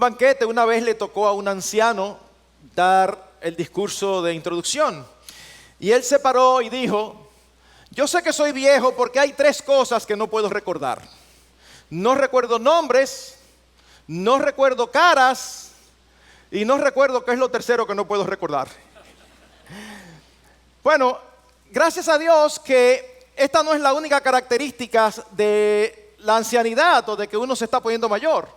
banquete una vez le tocó a un anciano dar el discurso de introducción. Y él se paró y dijo: yo sé que soy viejo porque hay 3 cosas que no puedo recordar. No recuerdo nombres, no recuerdo caras y no recuerdo qué es lo tercero que no puedo recordar. Bueno, gracias a Dios que esta no es la única característica de la ancianidad o de que uno se está poniendo mayor.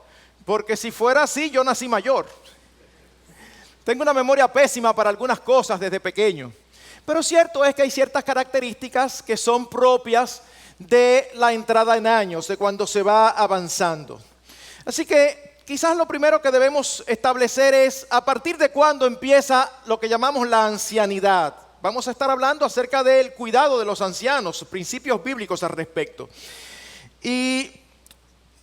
Porque si fuera así, yo nací mayor. Tengo una memoria pésima para algunas cosas desde pequeño. Pero cierto es que hay ciertas características que son propias de la entrada en años, de cuando se va avanzando. Así que quizás lo primero que debemos establecer es a partir de cuándo empieza lo que llamamos la ancianidad. Vamos a estar hablando acerca del cuidado de los ancianos, principios bíblicos al respecto. Y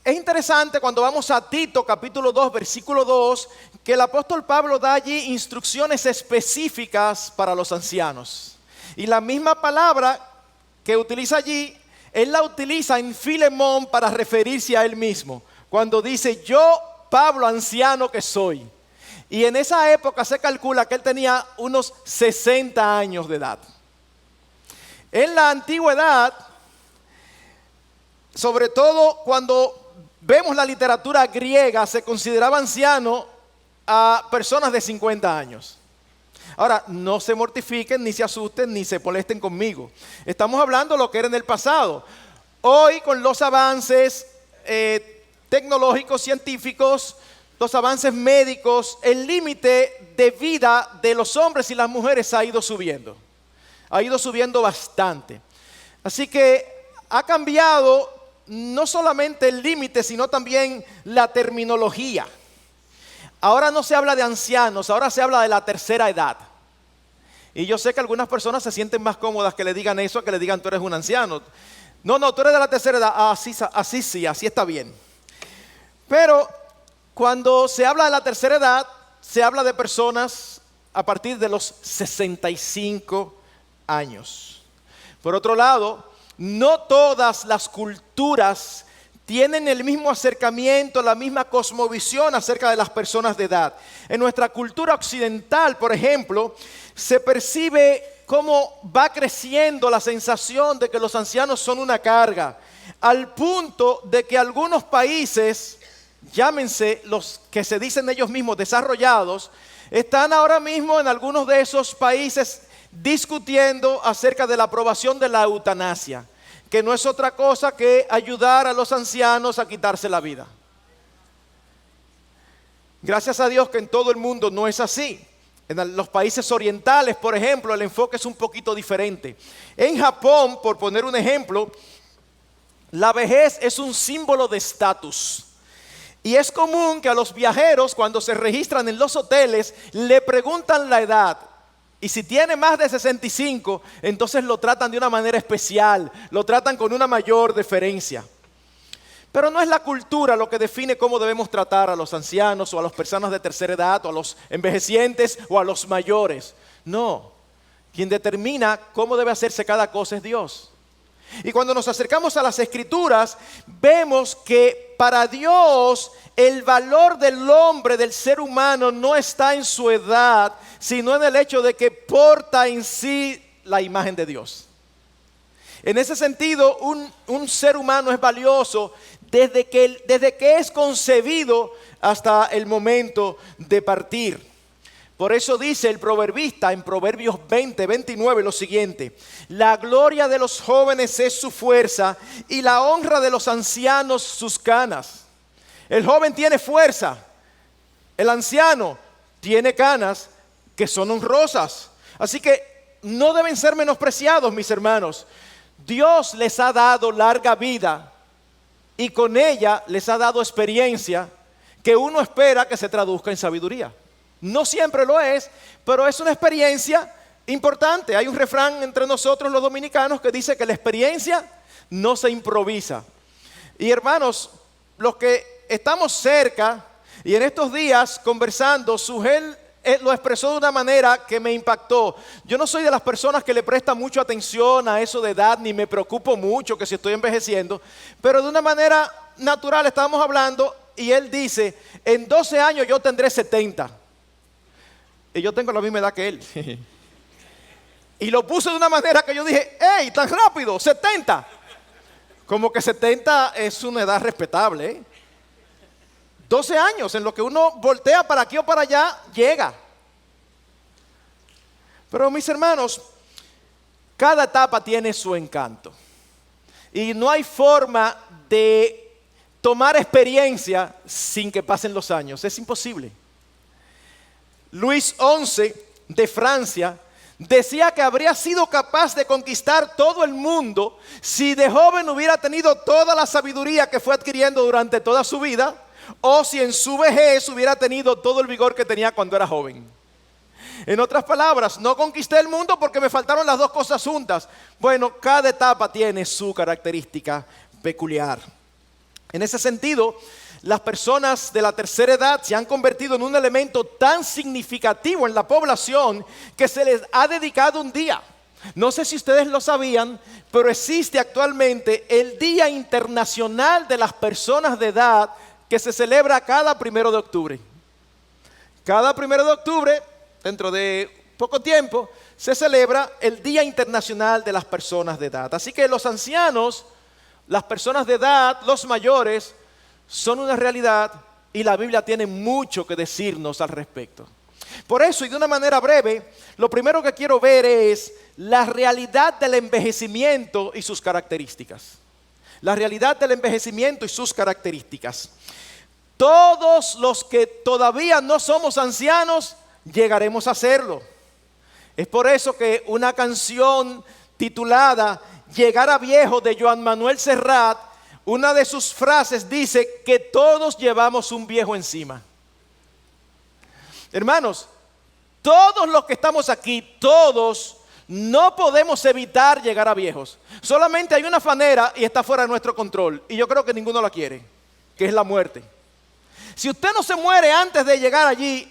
es interesante cuando vamos a Tito capítulo 2, versículo 2, que el apóstol Pablo da allí instrucciones específicas para los ancianos. Y la misma palabra que utiliza allí, él la utiliza en Filemón para referirse a él mismo. Cuando dice: yo, Pablo, anciano que soy. Y en esa época se calcula que él tenía unos 60 años de edad. En la antigüedad, sobre todo cuando vemos la literatura griega, se consideraba anciano a personas de 50 años. Ahora, no se mortifiquen, ni se asusten, ni se molesten conmigo. Estamos hablando de lo que era en el pasado. Hoy, con los avances tecnológicos, científicos, los avances médicos, el límite de vida de los hombres y las mujeres ha ido subiendo. Ha ido subiendo bastante. Así que ha cambiado no solamente el límite, sino también la terminología. Ahora no se habla de ancianos, ahora se habla de la tercera edad. Y yo sé que algunas personas se sienten más cómodas que le digan eso a que le digan: tú eres un anciano. No, tú eres de la tercera edad. Así está bien. Pero cuando se habla de la tercera edad, se habla de personas a partir de los 65 años. Por otro lado, no todas las culturas tienen el mismo acercamiento, la misma cosmovisión acerca de las personas de edad. En nuestra cultura occidental, por ejemplo, se percibe cómo va creciendo la sensación de que los ancianos son una carga, al punto de que algunos países, llámense los que se dicen ellos mismos desarrollados, están ahora mismo en algunos de esos países discutiendo acerca de la aprobación de la eutanasia, que no es otra cosa que ayudar a los ancianos a quitarse la vida. Gracias a Dios que en todo el mundo no es así. En los países orientales, por ejemplo, el enfoque es un poquito diferente. En Japón, por poner un ejemplo, la vejez es un símbolo de estatus. Y es común que a los viajeros, cuando se registran en los hoteles, le preguntan la edad. Y si tiene más de 65, entonces lo tratan de una manera especial, lo tratan con una mayor deferencia. Pero no es la cultura lo que define cómo debemos tratar a los ancianos o a las personas de tercera edad o a los envejecientes o a los mayores. No, quien determina cómo debe hacerse cada cosa es Dios. Y cuando nos acercamos a las Escrituras, vemos que para Dios el valor del hombre, del ser humano, no está en su edad, sino en el hecho de que porta en sí la imagen de Dios. En ese sentido, un ser humano es valioso desde que es concebido hasta el momento de partir. Por eso dice el proverbista en Proverbios 20, 29 lo siguiente: la gloria de los jóvenes es su fuerza y la honra de los ancianos sus canas. El joven tiene fuerza, el anciano tiene canas que son honrosas. Así que no deben ser menospreciados, mis hermanos. Dios les ha dado larga vida y con ella les ha dado experiencia que uno espera que se traduzca en sabiduría. No siempre lo es, pero es una experiencia importante. Hay un refrán entre nosotros los dominicanos que dice que la experiencia no se improvisa. Y hermanos, los que estamos cerca y en estos días conversando, Sugel lo expresó de una manera que me impactó. Yo no soy de las personas que le prestan mucha atención a eso de edad, ni me preocupo mucho que si estoy envejeciendo, pero de una manera natural estábamos hablando y él dice, en 12 años yo tendré 70. Y yo tengo la misma edad que él. Y lo puso de una manera que yo dije, ¡hey, tan rápido! 70. Como que 70 es una edad respetable, ¿eh? 12 años, en lo que uno voltea para aquí o para allá, llega. Pero mis hermanos, cada etapa tiene su encanto. Y no hay forma de tomar experiencia sin que pasen los años. Es imposible. Luis XI de Francia decía que habría sido capaz de conquistar todo el mundo si de joven hubiera tenido toda la sabiduría que fue adquiriendo durante toda su vida, o si en su vejez hubiera tenido todo el vigor que tenía cuando era joven. En otras palabras, no conquisté el mundo porque me faltaron las dos cosas juntas. Bueno, cada etapa tiene su característica peculiar. En ese sentido, las personas de la tercera edad se han convertido en un elemento tan significativo en la población que se les ha dedicado un día. No sé si ustedes lo sabían, pero existe actualmente el Día Internacional de las Personas de Edad que se celebra cada 1 de octubre. Cada 1 de octubre, dentro de poco tiempo, se celebra el Día Internacional de las Personas de Edad. Así que los ancianos, las personas de edad, los mayores, son una realidad y la Biblia tiene mucho que decirnos al respecto. Por eso, y de una manera breve, lo primero que quiero ver es la realidad del envejecimiento y sus características. La realidad del envejecimiento y sus características. Todos los que todavía no somos ancianos, llegaremos a serlo. Es por eso que una canción titulada Llegar a Viejo de Joan Manuel Serrat, una de sus frases dice que todos llevamos un viejo encima. Hermanos, todos los que estamos aquí, todos no podemos evitar llegar a viejos. Solamente hay una manera y está fuera de nuestro control, y yo creo que ninguno la quiere, que es la muerte. Si usted no se muere antes de llegar allí,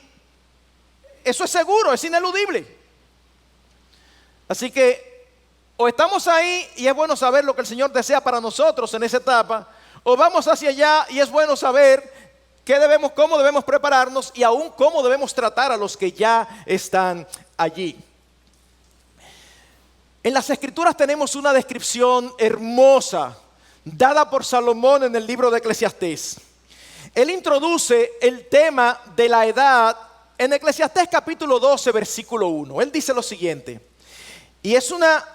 eso es seguro, es ineludible. Así que o estamos ahí y es bueno saber lo que el Señor desea para nosotros en esa etapa, o vamos hacia allá y es bueno saber cómo debemos prepararnos y aún cómo debemos tratar a los que ya están allí. En las Escrituras tenemos una descripción hermosa dada por Salomón en el libro de Eclesiastés. Él introduce el tema de la edad en Eclesiastés capítulo 12, versículo 1. Él dice lo siguiente, y es una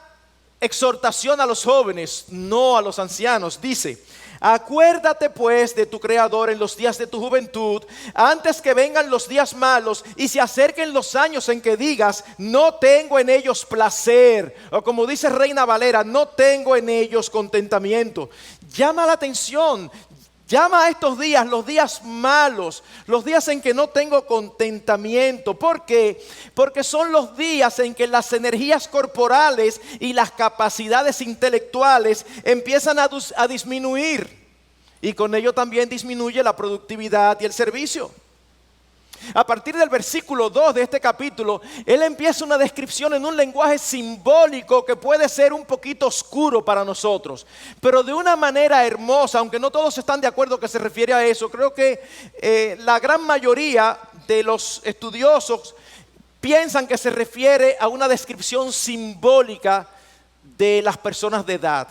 exhortación a los jóvenes, no a los ancianos. Dice, acuérdate pues de tu Creador en los días de tu juventud, antes que vengan los días malos y se acerquen los años en que digas, no tengo en ellos placer. O como dice Reina Valera, no tengo en ellos contentamiento. Llama la atención. Llama a estos días los días malos, los días en que no tengo contentamiento. ¿Por qué? Porque son los días en que las energías corporales y las capacidades intelectuales empiezan a disminuir. Y con ello también disminuye la productividad y el servicio. A partir del versículo 2 de este capítulo, él empieza una descripción en un lenguaje simbólico que puede ser un poquito oscuro para nosotros, pero de una manera hermosa, aunque no todos están de acuerdo que se refiere a eso. Creo que la gran mayoría de los estudiosos piensan que se refiere a una descripción simbólica de las personas de edad,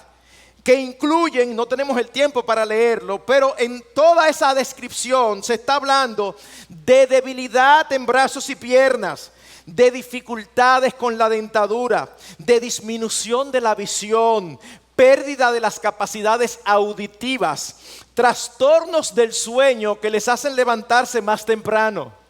que incluyen, no tenemos el tiempo para leerlo, pero en toda esa descripción se está hablando de debilidad en brazos y piernas, de dificultades con la dentadura, de disminución de la visión, pérdida de las capacidades auditivas, trastornos del sueño que les hacen levantarse más temprano,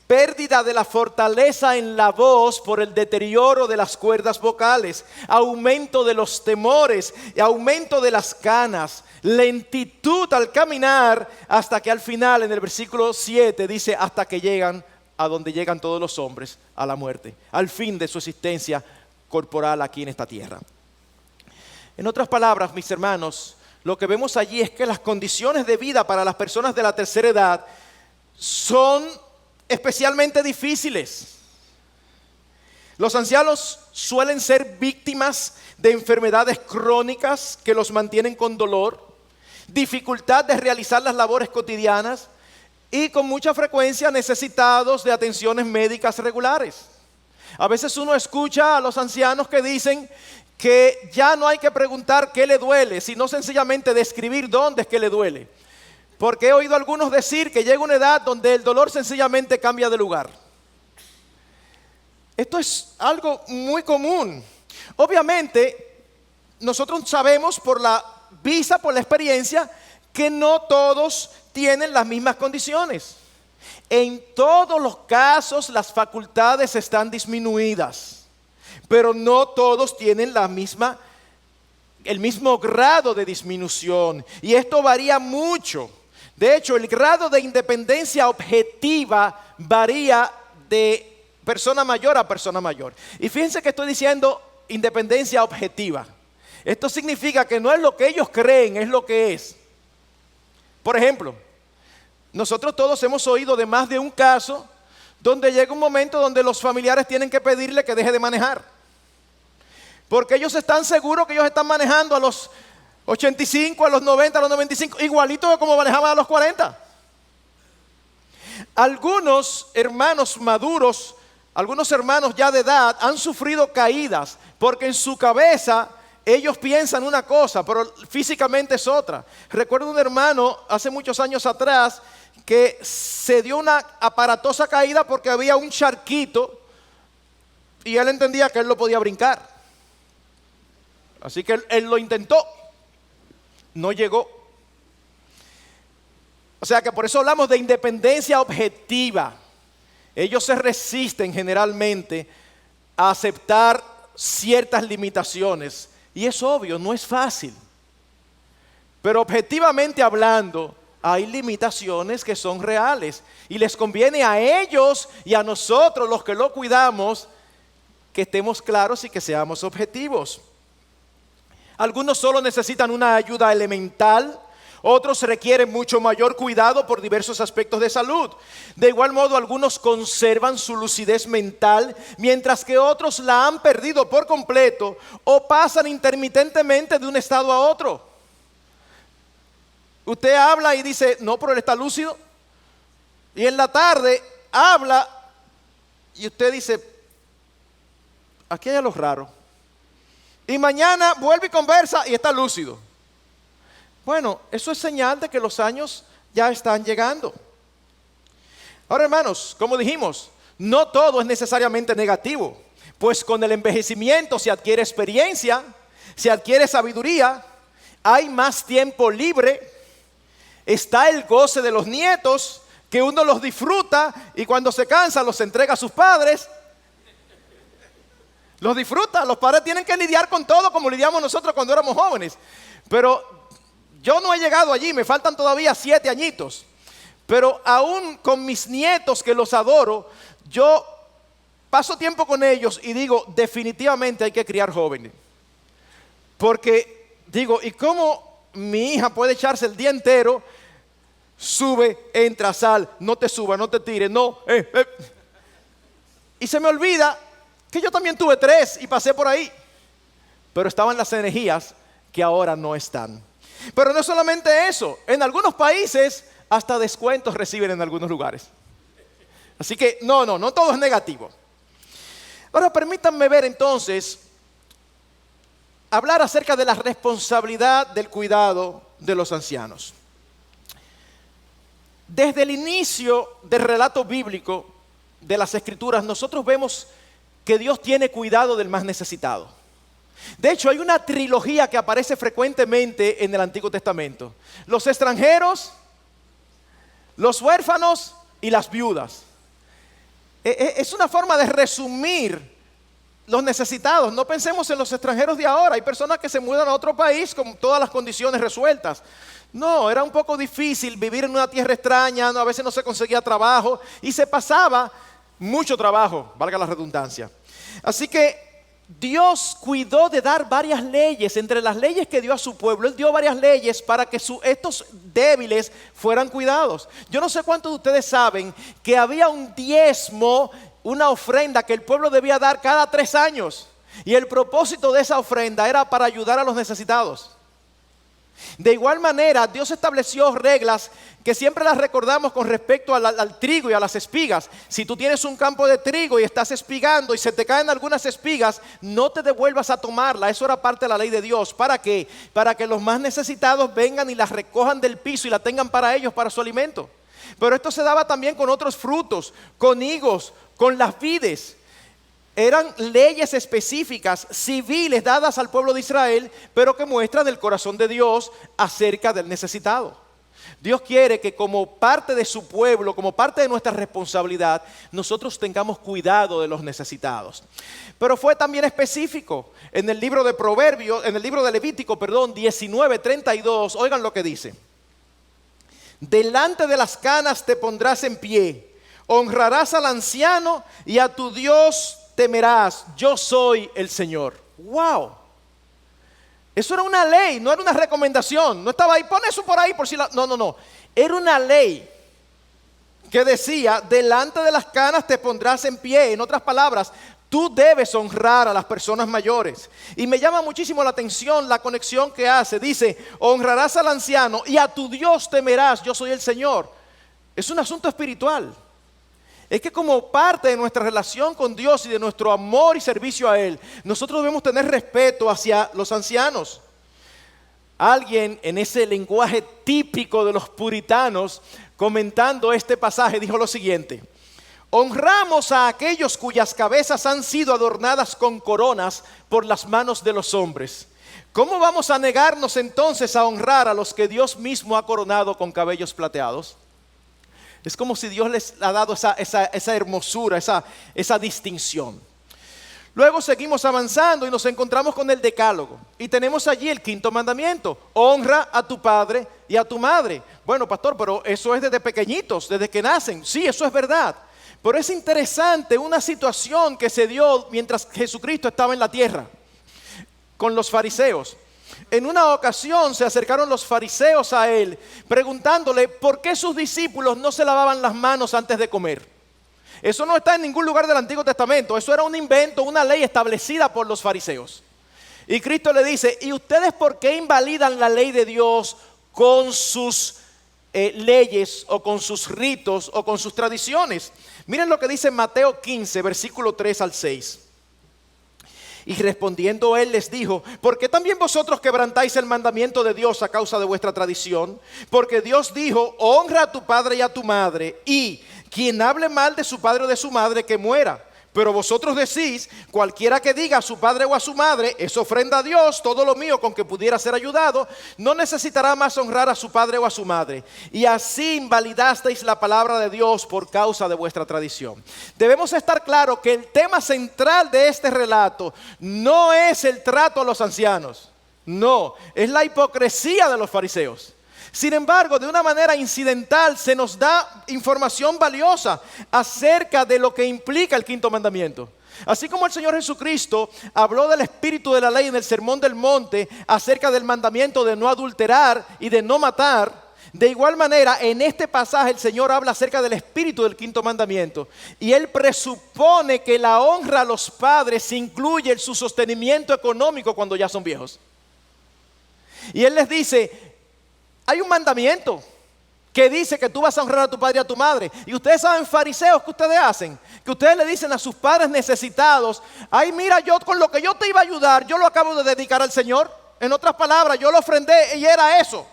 pérdida de la fortaleza en la voz por el deterioro de las cuerdas vocales, aumento de los temores, aumento de las canas, lentitud al caminar, hasta que al final en el versículo 7 dice, hasta que llegan a donde llegan todos los hombres, a la muerte, al fin de su existencia corporal aquí en esta tierra. En otras palabras, mis hermanos, lo que vemos allí es que las condiciones de vida para las personas de la tercera edad son especialmente difíciles. Los ancianos suelen ser víctimas de enfermedades crónicas que los mantienen con dolor, dificultad de realizar las labores cotidianas y con mucha frecuencia necesitados de atenciones médicas regulares. A veces uno escucha a los ancianos que dicen que ya no hay que preguntar qué le duele, sino sencillamente describir dónde es que le duele. Porque he oído a algunos decir que llega una edad donde el dolor sencillamente cambia de lugar. Esto es algo muy común. Obviamente, nosotros sabemos por la vista, por la experiencia, que no todos tienen las mismas condiciones. En todos los casos las facultades están disminuidas, pero no todos tienen el mismo grado de disminución. Y esto varía mucho. De hecho, el grado de independencia objetiva varía de persona mayor a persona mayor. Y fíjense que estoy diciendo independencia objetiva. Esto significa que no es lo que ellos creen, es lo que es. Por ejemplo, nosotros todos hemos oído de más de un caso donde llega un momento donde los familiares tienen que pedirle que deje de manejar. Porque ellos están seguros que ellos están manejando a los 85, a los 90, a los 95, igualito que como manejaban a los 40. Algunos hermanos maduros, algunos hermanos ya de edad han sufrido caídas porque en su cabeza ellos piensan una cosa, pero físicamente es otra. Recuerdo un hermano hace muchos años atrás que se dio una aparatosa caída porque había un charquito y él entendía que él lo podía brincar. Así que él lo intentó, no llegó. O sea que por eso hablamos de independencia objetiva. Ellos se resisten generalmente a aceptar ciertas limitaciones. Y es obvio, no es fácil. Pero objetivamente hablando, hay limitaciones que son reales. Y les conviene a ellos y a nosotros, los que lo cuidamos, que estemos claros y que seamos objetivos. Algunos solo necesitan una ayuda elemental. Otros requieren mucho mayor cuidado por diversos aspectos de salud. De igual modo, algunos conservan su lucidez mental, mientras que otros la han perdido por completo o pasan intermitentemente de un estado a otro. Usted habla y dice, no, pero él está lúcido. Y en la tarde habla y usted dice, aquí hay algo raro. Y mañana vuelve y conversa y está lúcido. Bueno, eso es señal de que los años ya están llegando. Ahora, hermanos, como dijimos, no todo es necesariamente negativo, pues con el envejecimiento se adquiere experiencia, se adquiere sabiduría, hay más tiempo libre, está el goce de los nietos, que uno los disfruta y cuando se cansa los entrega a sus padres. Los disfruta, los padres tienen que lidiar con todo como lidiamos nosotros cuando éramos jóvenes. Pero yo no he llegado allí, me faltan todavía 7 añitos. Pero aún con mis nietos que los adoro, yo paso tiempo con ellos y digo, definitivamente hay que criar jóvenes. Porque digo, ¿y cómo mi hija puede echarse el día entero? Sube, entra, sal, no te suba, no te tires, no. Y se me olvida que yo también tuve 3 y pasé por ahí. Pero estaban las energías que ahora no están. Pero no solamente eso, en algunos países hasta descuentos reciben en algunos lugares. Así que no todo es negativo. Ahora permítanme ver entonces, hablar acerca de la responsabilidad del cuidado de los ancianos. Desde el inicio del relato bíblico de las Escrituras, nosotros vemos que Dios tiene cuidado del más necesitado. De hecho, hay una trilogía que aparece frecuentemente en el Antiguo Testamento: los extranjeros, los huérfanos y las viudas. Es una forma de resumir los necesitados. No pensemos en los extranjeros de ahora. Hay personas que se mudan a otro país con todas las condiciones resueltas. No, era un poco difícil vivir en una tierra extraña, a veces no se conseguía trabajo y se pasaba mucho trabajo, valga la redundancia. Así que Dios cuidó de dar varias leyes. Entre las leyes que dio a su pueblo, Él dio varias leyes para que estos débiles fueran cuidados. Yo no sé cuántos de ustedes saben que había un diezmo, una ofrenda que el pueblo debía dar cada 3 años. Y el propósito de esa ofrenda era para ayudar a los necesitados. De igual manera, Dios estableció reglas que siempre las recordamos con respecto al trigo y a las espigas. Si tú tienes un campo de trigo y estás espigando y se te caen algunas espigas, no te devuelvas a tomarla. Eso era parte de la ley de Dios. ¿Para qué? Para que los más necesitados vengan y las recojan del piso y la tengan para ellos, para su alimento. Pero esto se daba también con otros frutos, con higos, con las vides. Eran leyes específicas, civiles, dadas al pueblo de Israel, pero que muestran el corazón de Dios acerca del necesitado. Dios quiere que como parte de su pueblo, como parte de nuestra responsabilidad, nosotros tengamos cuidado de los necesitados. Pero fue también específico en el libro de Proverbios, en el libro de Levítico, 19:32, oigan lo que dice. Delante de las canas te pondrás en pie, honrarás al anciano y a tu Dios temerás, yo soy el Señor. ¡Wow! Eso era una ley, no era una recomendación. No estaba ahí, pon eso por ahí por si la... No. Era una ley que decía, delante de las canas te pondrás en pie. En otras palabras, tú debes honrar a las personas mayores. Y me llama muchísimo la atención la conexión que hace. Dice, honrarás al anciano y a tu Dios temerás, yo soy el Señor. Es un asunto espiritual. Es que como parte de nuestra relación con Dios y de nuestro amor y servicio a Él, nosotros debemos tener respeto hacia los ancianos. Alguien en ese lenguaje típico de los puritanos, comentando este pasaje, dijo lo siguiente: honramos a aquellos cuyas cabezas han sido adornadas con coronas por las manos de los hombres. ¿Cómo vamos a negarnos entonces a honrar a los que Dios mismo ha coronado con cabellos plateados? Es como si Dios les ha dado esa hermosura, esa distinción. Luego seguimos avanzando y nos encontramos con el decálogo. Y tenemos allí el 5º mandamiento. Honra a tu padre y a tu madre. Bueno, pastor, pero eso es desde pequeñitos, desde que nacen. Sí, eso es verdad. Pero es interesante una situación que se dio mientras Jesucristo estaba en la tierra con los fariseos. En una ocasión se acercaron los fariseos a él preguntándole por qué sus discípulos no se lavaban las manos antes de comer. Eso no está en ningún lugar del Antiguo Testamento, eso era un invento, una ley establecida por los fariseos. Y Cristo le dice, ¿y ustedes por qué invalidan la ley de Dios con sus leyes o con sus ritos o con sus tradiciones? Miren lo que dice Mateo 15, versículo 3 al 6. Y respondiendo él les dijo, ¿por qué también vosotros quebrantáis el mandamiento de Dios a causa de vuestra tradición? Porque Dios dijo, honra a tu padre y a tu madre, y quien hable mal de su padre o de su madre, que muera. Pero vosotros decís, cualquiera que diga a su padre o a su madre, es ofrenda a Dios, todo lo mío con que pudiera ser ayudado, no necesitará más honrar a su padre o a su madre. Y así invalidasteis la palabra de Dios por causa de vuestra tradición. Debemos estar claros que el tema central de este relato no es el trato a los ancianos. No, es la hipocresía de los fariseos. Sin embargo, de una manera incidental se nos da información valiosa acerca de lo que implica el 5º mandamiento. Así como el Señor Jesucristo habló del espíritu de la ley en el Sermón del Monte acerca del mandamiento de no adulterar y de no matar, de igual manera en este pasaje el Señor habla acerca del espíritu del 5º mandamiento. Y Él presupone que la honra a los padres incluye su sostenimiento económico cuando ya son viejos. Y Él les dice, hay un mandamiento que dice que tú vas a honrar a tu padre y a tu madre. Y ustedes saben, fariseos, ¿qué ustedes hacen? Que ustedes le dicen a sus padres necesitados, ay, mira, yo con lo que yo te iba a ayudar, yo lo acabo de dedicar al Señor. En otras palabras, yo lo ofrendé y era eso.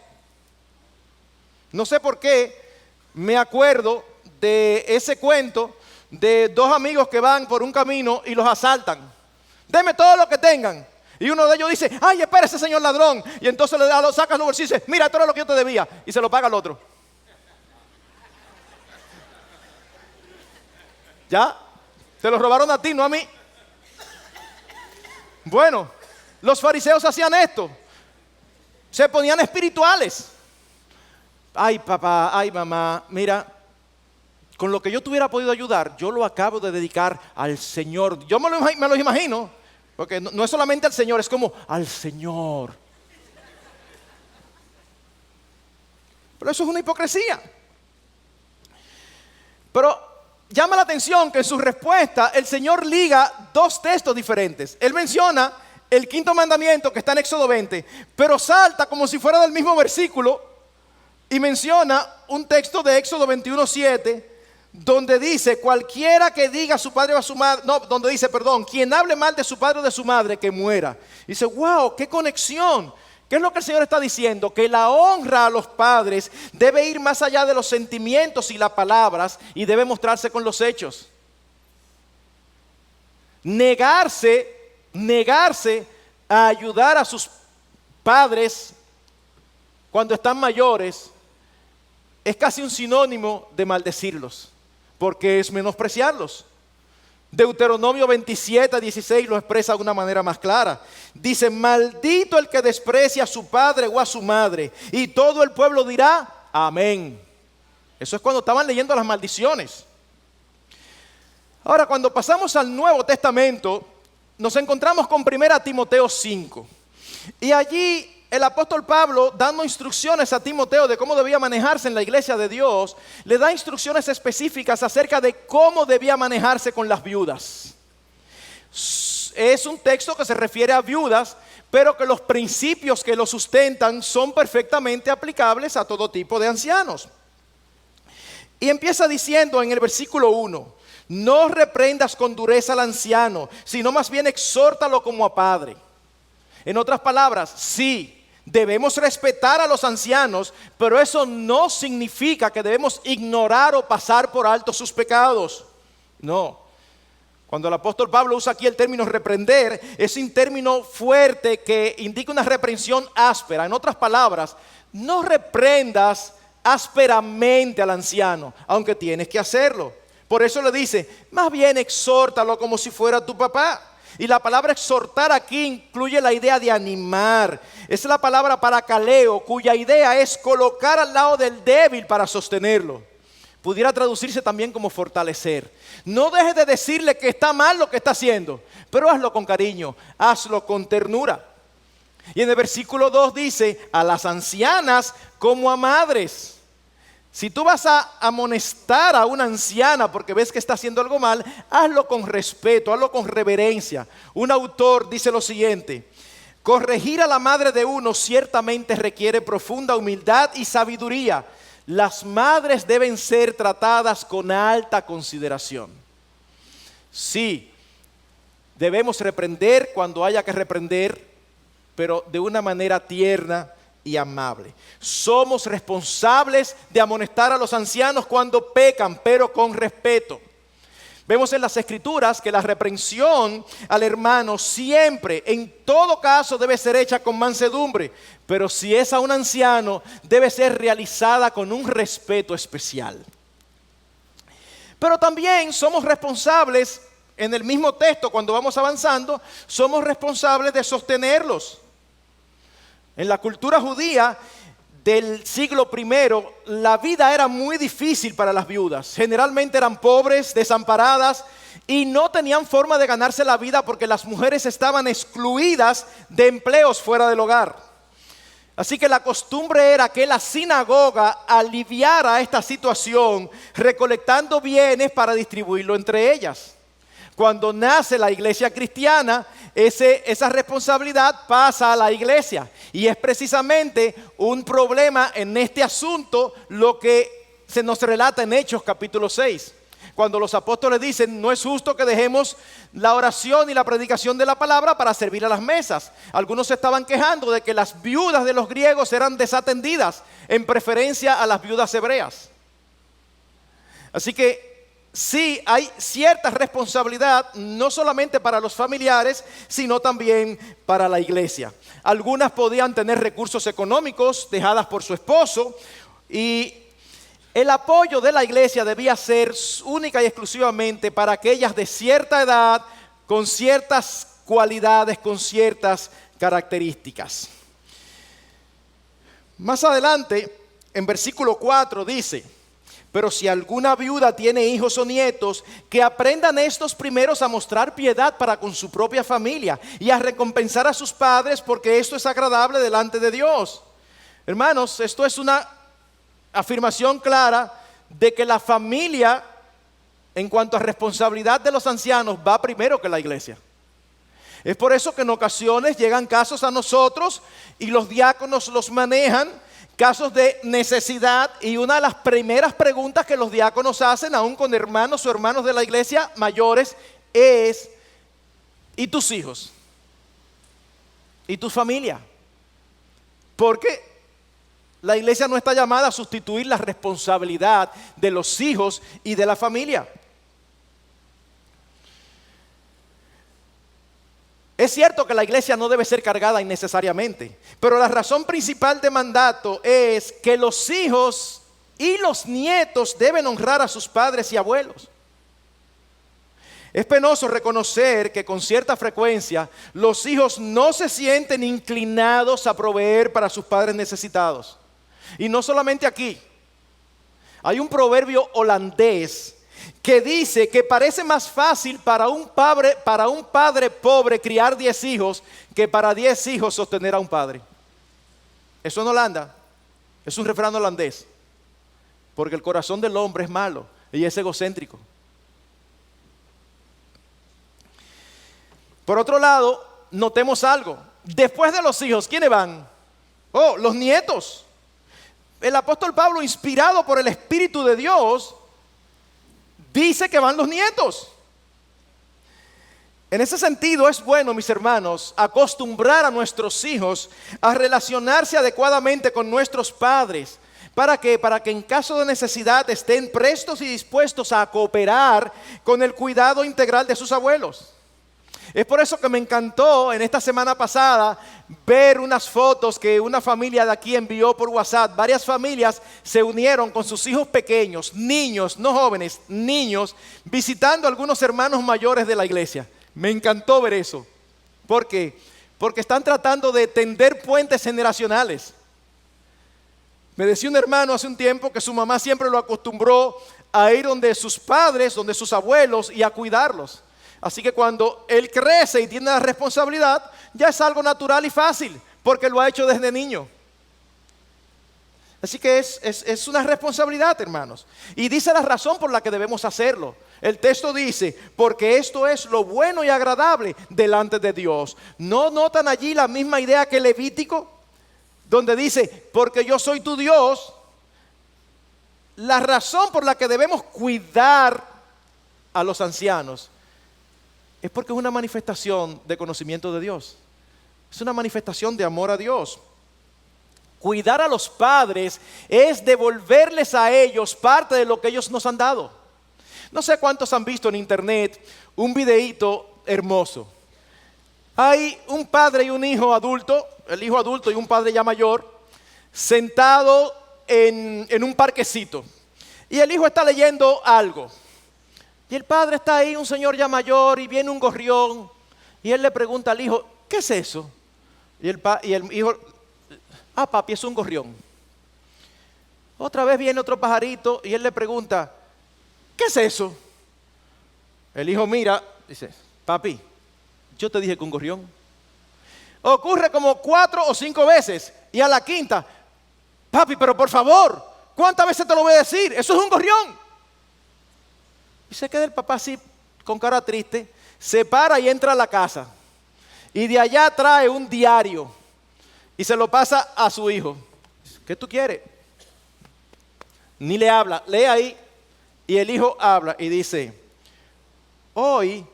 No sé por qué me acuerdo de ese cuento de dos amigos que van por un camino y los asaltan. Deme todo lo que tengan. Y uno de ellos dice, ay, espérese, señor ladrón. Y entonces le saca los bolsillos y dice, mira, esto era lo que yo te debía. Y se lo paga al otro. ¿Ya? Se lo robaron a ti, no a mí. Bueno, los fariseos hacían esto. Se ponían espirituales. Ay, papá, ay, mamá, mira, con lo que yo te hubiera podido ayudar, yo lo acabo de dedicar al Señor. Yo me lo imagino. Porque no es solamente al Señor, es como al Señor. Pero eso es una hipocresía. Pero llama la atención que en su respuesta el Señor liga dos textos diferentes. Él menciona el quinto mandamiento que está en Éxodo 20, pero salta como si fuera del mismo versículo y menciona un texto de Éxodo 21:7, donde dice, cualquiera que diga a su padre o a su madre, no, donde dice, perdón, quien hable mal de su padre o de su madre, que muera. Dice, wow, qué conexión. ¿Qué es lo que el Señor está diciendo? Que la honra a los padres debe ir más allá de los sentimientos y las palabras y debe mostrarse con los hechos. Negarse a ayudar a sus padres cuando están mayores es casi un sinónimo de maldecirlos, porque es menospreciarlos. Deuteronomio 27:16 lo expresa de una manera más clara. Dice, maldito el que desprecia a su padre o a su madre. Y todo el pueblo dirá, amén. Eso es cuando estaban leyendo las maldiciones. Ahora, cuando pasamos al Nuevo Testamento, nos encontramos con 1 Timoteo 5. Y allí el apóstol Pablo, dando instrucciones a Timoteo de cómo debía manejarse en la iglesia de Dios, le da instrucciones específicas acerca de cómo debía manejarse con las viudas. Es un texto que se refiere a viudas, pero que los principios que lo sustentan son perfectamente aplicables a todo tipo de ancianos. Y empieza diciendo en el versículo 1, no reprendas con dureza al anciano, sino más bien exhórtalo como a padre. En otras palabras, sí, debemos respetar a los ancianos, pero eso no significa que debemos ignorar o pasar por alto sus pecados. No. Cuando el apóstol Pablo usa aquí el término reprender, es un término fuerte que indica una reprensión áspera. En otras palabras, no reprendas ásperamente al anciano, aunque tienes que hacerlo. Por eso le dice, más bien exhórtalo como si fuera tu papá. Y la palabra exhortar aquí incluye la idea de animar. Es la palabra paracaleo, cuya idea es colocar al lado del débil para sostenerlo. Pudiera traducirse también como fortalecer. No dejes de decirle que está mal lo que está haciendo, pero hazlo con cariño, hazlo con ternura. Y en el versículo 2 dice, a las ancianas como a madres. Si tú vas a amonestar a una anciana porque ves que está haciendo algo mal, hazlo con respeto, hazlo con reverencia. Un autor dice lo siguiente, corregir a la madre de uno ciertamente requiere profunda humildad y sabiduría. Las madres deben ser tratadas con alta consideración. Sí, debemos reprender cuando haya que reprender, pero de una manera tierna y amable. Somos responsables de amonestar a los ancianos cuando pecan, pero con respeto. Vemos en las Escrituras que la reprensión al hermano siempre, en todo caso, debe ser hecha con mansedumbre, pero si es a un anciano, debe ser realizada con un respeto especial. Pero también somos responsables, en el mismo texto, cuando vamos avanzando, somos responsables de sostenerlos. En la cultura judía del siglo I, la vida era muy difícil para las viudas. Generalmente eran pobres, desamparadas y no tenían forma de ganarse la vida porque las mujeres estaban excluidas de empleos fuera del hogar. Así que la costumbre era que la sinagoga aliviara esta situación recolectando bienes para distribuirlo entre ellas. Cuando nace la iglesia cristiana, esa responsabilidad pasa a la iglesia. Y es precisamente un problema en este asunto lo que se nos relata en Hechos capítulo 6. Cuando los apóstoles dicen, no es justo que dejemos la oración y la predicación de la palabra para servir a las mesas. Algunos se estaban quejando de que las viudas de los griegos eran desatendidas en preferencia a las viudas hebreas. Así que sí, hay cierta responsabilidad, no solamente para los familiares, sino también para la iglesia. Algunas podían tener recursos económicos dejadas por su esposo y el apoyo de la iglesia debía ser única y exclusivamente para aquellas de cierta edad, con ciertas cualidades, con ciertas características. Más adelante, en versículo 4 dice, pero si alguna viuda tiene hijos o nietos, que aprendan estos primeros a mostrar piedad para con su propia familia y a recompensar a sus padres, porque esto es agradable delante de Dios. Hermanos, esto es una afirmación clara de que la familia, en cuanto a responsabilidad de los ancianos, va primero que la iglesia. Es por eso que en ocasiones llegan casos a nosotros y los diáconos los manejan, casos de necesidad, y una de las primeras preguntas que los diáconos hacen, aún con hermanos o hermanos de la iglesia mayores, es: ¿y tus hijos? ¿Y tu familia? Porque la iglesia no está llamada a sustituir la responsabilidad de los hijos y de la familia. Es cierto que la iglesia no debe ser cargada innecesariamente, pero la razón principal de mandato es que los hijos y los nietos deben honrar a sus padres y abuelos. Es penoso reconocer que con cierta frecuencia los hijos no se sienten inclinados a proveer para sus padres necesitados. Y no solamente aquí. Hay un proverbio holandés que dice que parece más fácil para un padre pobre criar 10 hijos que para 10 hijos sostener a un padre. Eso en Holanda es un refrán holandés, porque el corazón del hombre es malo y es egocéntrico. Por otro lado, notemos algo. Después de los hijos, ¿quiénes van? Oh, los nietos. El apóstol Pablo, inspirado por el Espíritu de Dios, dice que van los nietos. En ese sentido es bueno, mis hermanos, acostumbrar a nuestros hijos a relacionarse adecuadamente con nuestros padres. ¿Para qué? Para que en caso de necesidad estén prestos y dispuestos a cooperar con el cuidado integral de sus abuelos. Es por eso que me encantó en esta semana pasada ver unas fotos que una familia de aquí envió por WhatsApp. Varias familias se unieron con sus hijos pequeños, niños, no jóvenes, niños, visitando a algunos hermanos mayores de la iglesia. Me encantó ver eso. ¿Por qué? Porque están tratando de tender puentes generacionales. Me decía un hermano hace un tiempo que su mamá siempre lo acostumbró a ir donde sus padres, donde sus abuelos, y a cuidarlos. Así que cuando él crece y tiene la responsabilidad, ya es algo natural y fácil, porque lo ha hecho desde niño. Así que es una responsabilidad, hermanos. Y dice la razón por la que debemos hacerlo. El texto dice: porque esto es lo bueno y agradable delante de Dios. ¿No notan allí la misma idea que Levítico? Donde dice: porque yo soy tu Dios. La razón por la que debemos cuidar a los ancianos es porque es una manifestación de conocimiento de Dios. Es una manifestación de amor a Dios. Cuidar a los padres es devolverles a ellos parte de lo que ellos nos han dado. No sé cuántos han visto en internet un videíto hermoso. Hay un padre y un hijo adulto, el hijo adulto y un padre ya mayor, sentado en un parquecito. Y el hijo está leyendo algo. Y el padre está ahí, un señor ya mayor, y viene un gorrión. Y él le pregunta al hijo: ¿qué es eso? Y el hijo: papi, es un gorrión. Otra vez viene otro pajarito y él le pregunta: ¿qué es eso? El hijo mira, dice: papi, yo te dije que un gorrión. Ocurre como 4 o 5 veces. Y a la quinta: papi, pero por favor, ¿cuántas veces te lo voy a decir? Eso es un gorrión. Y se queda el papá así, con cara triste, se para y entra a la casa. Y de allá trae un diario y se lo pasa a su hijo. ¿Qué tú quieres? Ni le habla, lee ahí. Y el hijo habla y dice: hoy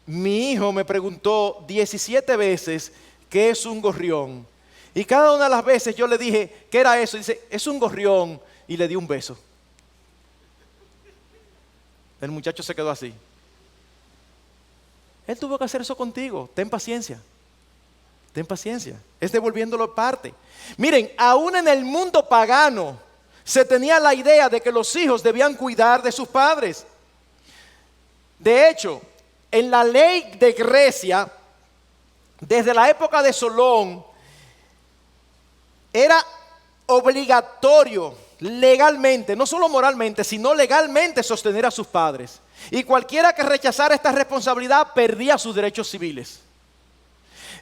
mi hijo me preguntó 17 veces qué es un gorrión. Y cada una de las veces yo le dije: ¿qué era eso? Y dice: es un gorrión. Y le di un beso. El muchacho se quedó así. Él tuvo que hacer eso contigo. Ten paciencia. Ten paciencia. Es devolviéndolo parte. Miren, aún en el mundo pagano se tenía la idea de que los hijos debían cuidar de sus padres. De hecho, en la ley de Grecia, desde la época de Solón, era obligatorio legalmente, no solo moralmente, sino legalmente sostener a sus padres. Y cualquiera que rechazara esta responsabilidad perdía sus derechos civiles.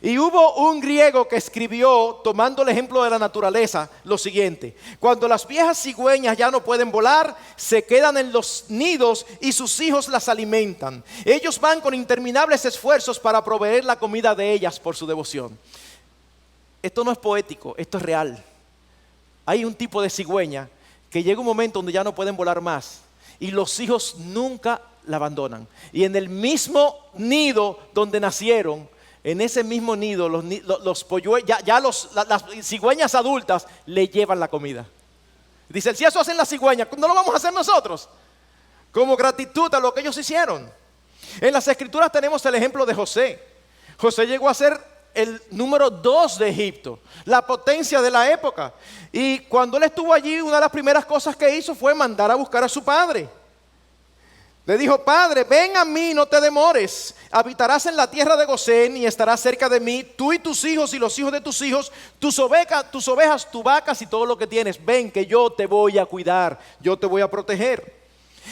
Y hubo un griego que escribió, tomando el ejemplo de la naturaleza, lo siguiente: cuando las viejas cigüeñas ya no pueden volar, se quedan en los nidos y sus hijos las alimentan. Ellos van con interminables esfuerzos para proveer la comida de ellas por su devoción. Esto no es poético, esto es real. Hay un tipo de cigüeña que llega un momento donde ya no pueden volar más y los hijos nunca la abandonan. Y en el mismo nido donde nacieron, en ese mismo nido, las cigüeñas adultas le llevan la comida. Dice, si eso hacen las cigüeñas, ¿no lo vamos a hacer nosotros? Como gratitud a lo que ellos hicieron. En las Escrituras tenemos el ejemplo de José. José llegó a ser el número 2 de Egipto, la potencia de la época. Y cuando él estuvo allí, una de las primeras cosas que hizo fue mandar a buscar a su padre. Le dijo, padre, ven a mí, no te demores. Habitarás en la tierra de Gosén y estarás cerca de mí, tú y tus hijos y los hijos de tus hijos, tus ovejas, tus vacas y todo lo que tienes. Ven que yo te voy a cuidar, yo te voy a proteger.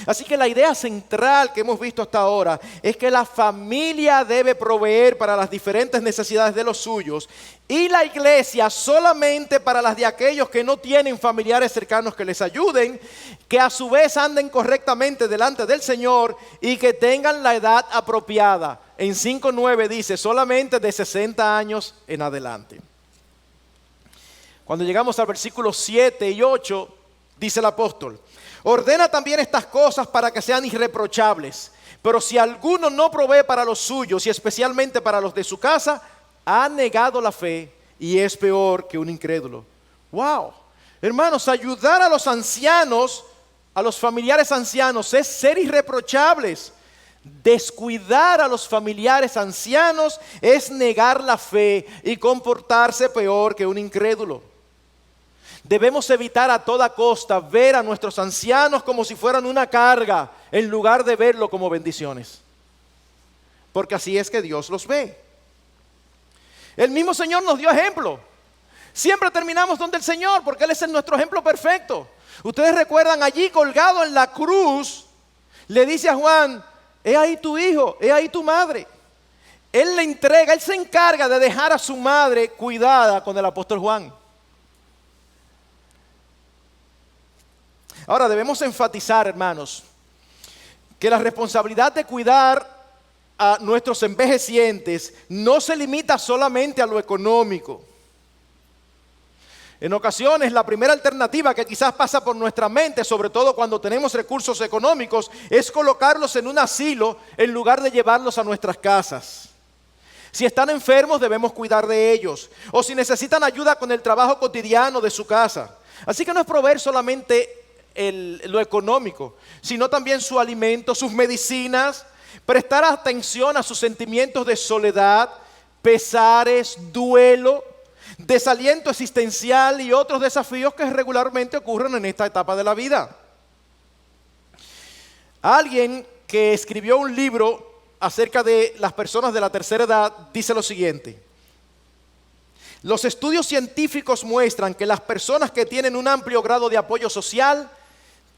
Así que la idea central que hemos visto hasta ahora es que la familia debe proveer para las diferentes necesidades de los suyos y la iglesia solamente para las de aquellos que no tienen familiares cercanos que les ayuden, que a su vez anden correctamente delante del Señor y que tengan la edad apropiada. En 5:9 dice solamente de 60 años en adelante. Cuando llegamos al versículo 7 y 8 dice el apóstol: ordena también estas cosas para que sean irreprochables. Pero si alguno no provee para los suyos y especialmente para los de su casa, ha negado la fe y es peor que un incrédulo. ¡Wow! Hermanos, ayudar a los ancianos, a los familiares ancianos, es ser irreprochables. Descuidar a los familiares ancianos es negar la fe y comportarse peor que un incrédulo. Debemos evitar a toda costa ver a nuestros ancianos como si fueran una carga, en lugar de verlo como bendiciones. Porque así es que Dios los ve. El mismo Señor nos dio ejemplo. Siempre terminamos donde el Señor, porque Él es nuestro ejemplo perfecto. Ustedes recuerdan allí colgado en la cruz, le dice a Juan, he ahí tu hijo, he ahí tu madre. Él le entrega, Él se encarga de dejar a su madre cuidada con el apóstol Juan. Ahora debemos enfatizar, hermanos, que la responsabilidad de cuidar a nuestros envejecientes no se limita solamente a lo económico. En ocasiones la primera alternativa que quizás pasa por nuestra mente, sobre todo cuando tenemos recursos económicos, es colocarlos en un asilo en lugar de llevarlos a nuestras casas. Si están enfermos debemos cuidar de ellos, o si necesitan ayuda con el trabajo cotidiano de su casa. Así que no es proveer solamente lo económico, sino también su alimento, sus medicinas, prestar atención a sus sentimientos de soledad, pesares, duelo, desaliento existencial y otros desafíos que regularmente ocurren en esta etapa de la vida. Alguien que escribió un libro acerca de las personas de la tercera edad dice lo siguiente: los estudios científicos muestran que las personas que tienen un amplio grado de apoyo social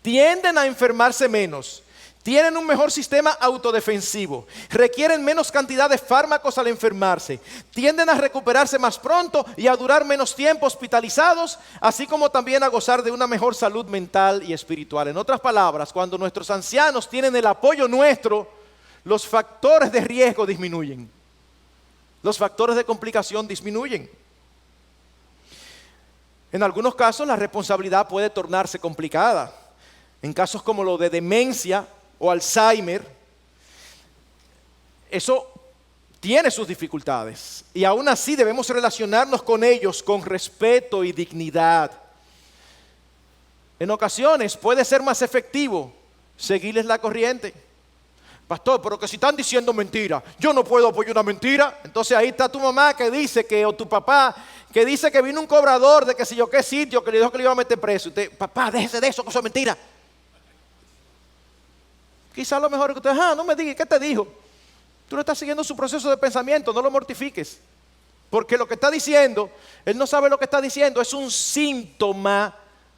tienden a enfermarse menos, tienen un mejor sistema autodefensivo, requieren menos cantidad de fármacos al enfermarse, tienden a recuperarse más pronto y a durar menos tiempo hospitalizados, así como también a gozar de una mejor salud mental y espiritual. En otras palabras, cuando nuestros ancianos tienen el apoyo nuestro, los factores de riesgo disminuyen, los factores de complicación disminuyen. En algunos casos la responsabilidad puede tornarse complicada. En casos como lo de demencia o Alzheimer, eso tiene sus dificultades. Y aún así debemos relacionarnos con ellos con respeto y dignidad. En ocasiones puede ser más efectivo seguirles la corriente. Pastor, pero que si están diciendo mentira, yo no puedo apoyar una mentira. Entonces ahí está tu mamá que dice que, o tu papá que dice que vino un cobrador de que si yo qué sitio, que le dijo que le iba a meter preso. Usted, papá, déjese de eso, que eso es mentira. Quizás lo mejor es que usted, no me diga, ¿qué te dijo? Tú no estás siguiendo su proceso de pensamiento, no lo mortifiques. Porque lo que está diciendo, él no sabe lo que está diciendo, es un síntoma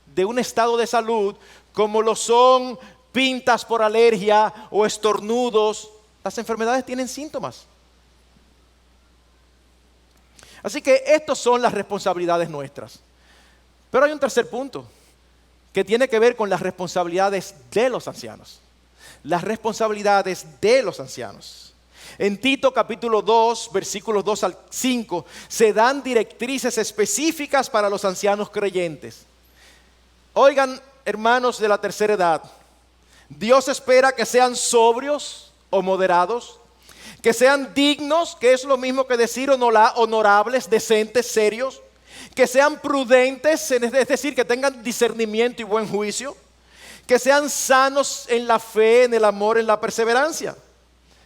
de un estado de salud, como lo son pintas por alergia o estornudos. Las enfermedades tienen síntomas. Así que estas son las responsabilidades nuestras. Pero hay un tercer punto que tiene que ver con las responsabilidades de los ancianos. Las responsabilidades de los ancianos. En Tito capítulo 2, versículos 2 al 5, se dan directrices específicas para los ancianos creyentes. Oigan, hermanos de la tercera edad, Dios espera que sean sobrios o moderados, que sean dignos, que es lo mismo que decir honorables, decentes, serios, que sean prudentes, es decir, que tengan discernimiento y buen juicio, que sean sanos en la fe, en el amor, en la perseverancia.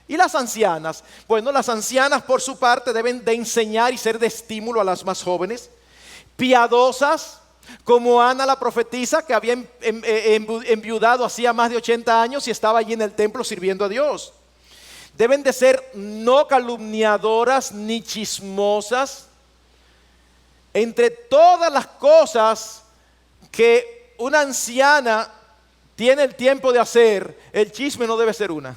Y las ancianas, bueno, las ancianas por su parte deben de enseñar y ser de estímulo a las más jóvenes, piadosas, como Ana la profetisa, que había enviudado hacía más de 80 años y estaba allí en el templo sirviendo a Dios. Deben de ser no calumniadoras ni chismosas. Entre todas las cosas que una anciana tiene el tiempo de hacer, el chisme no debe ser una.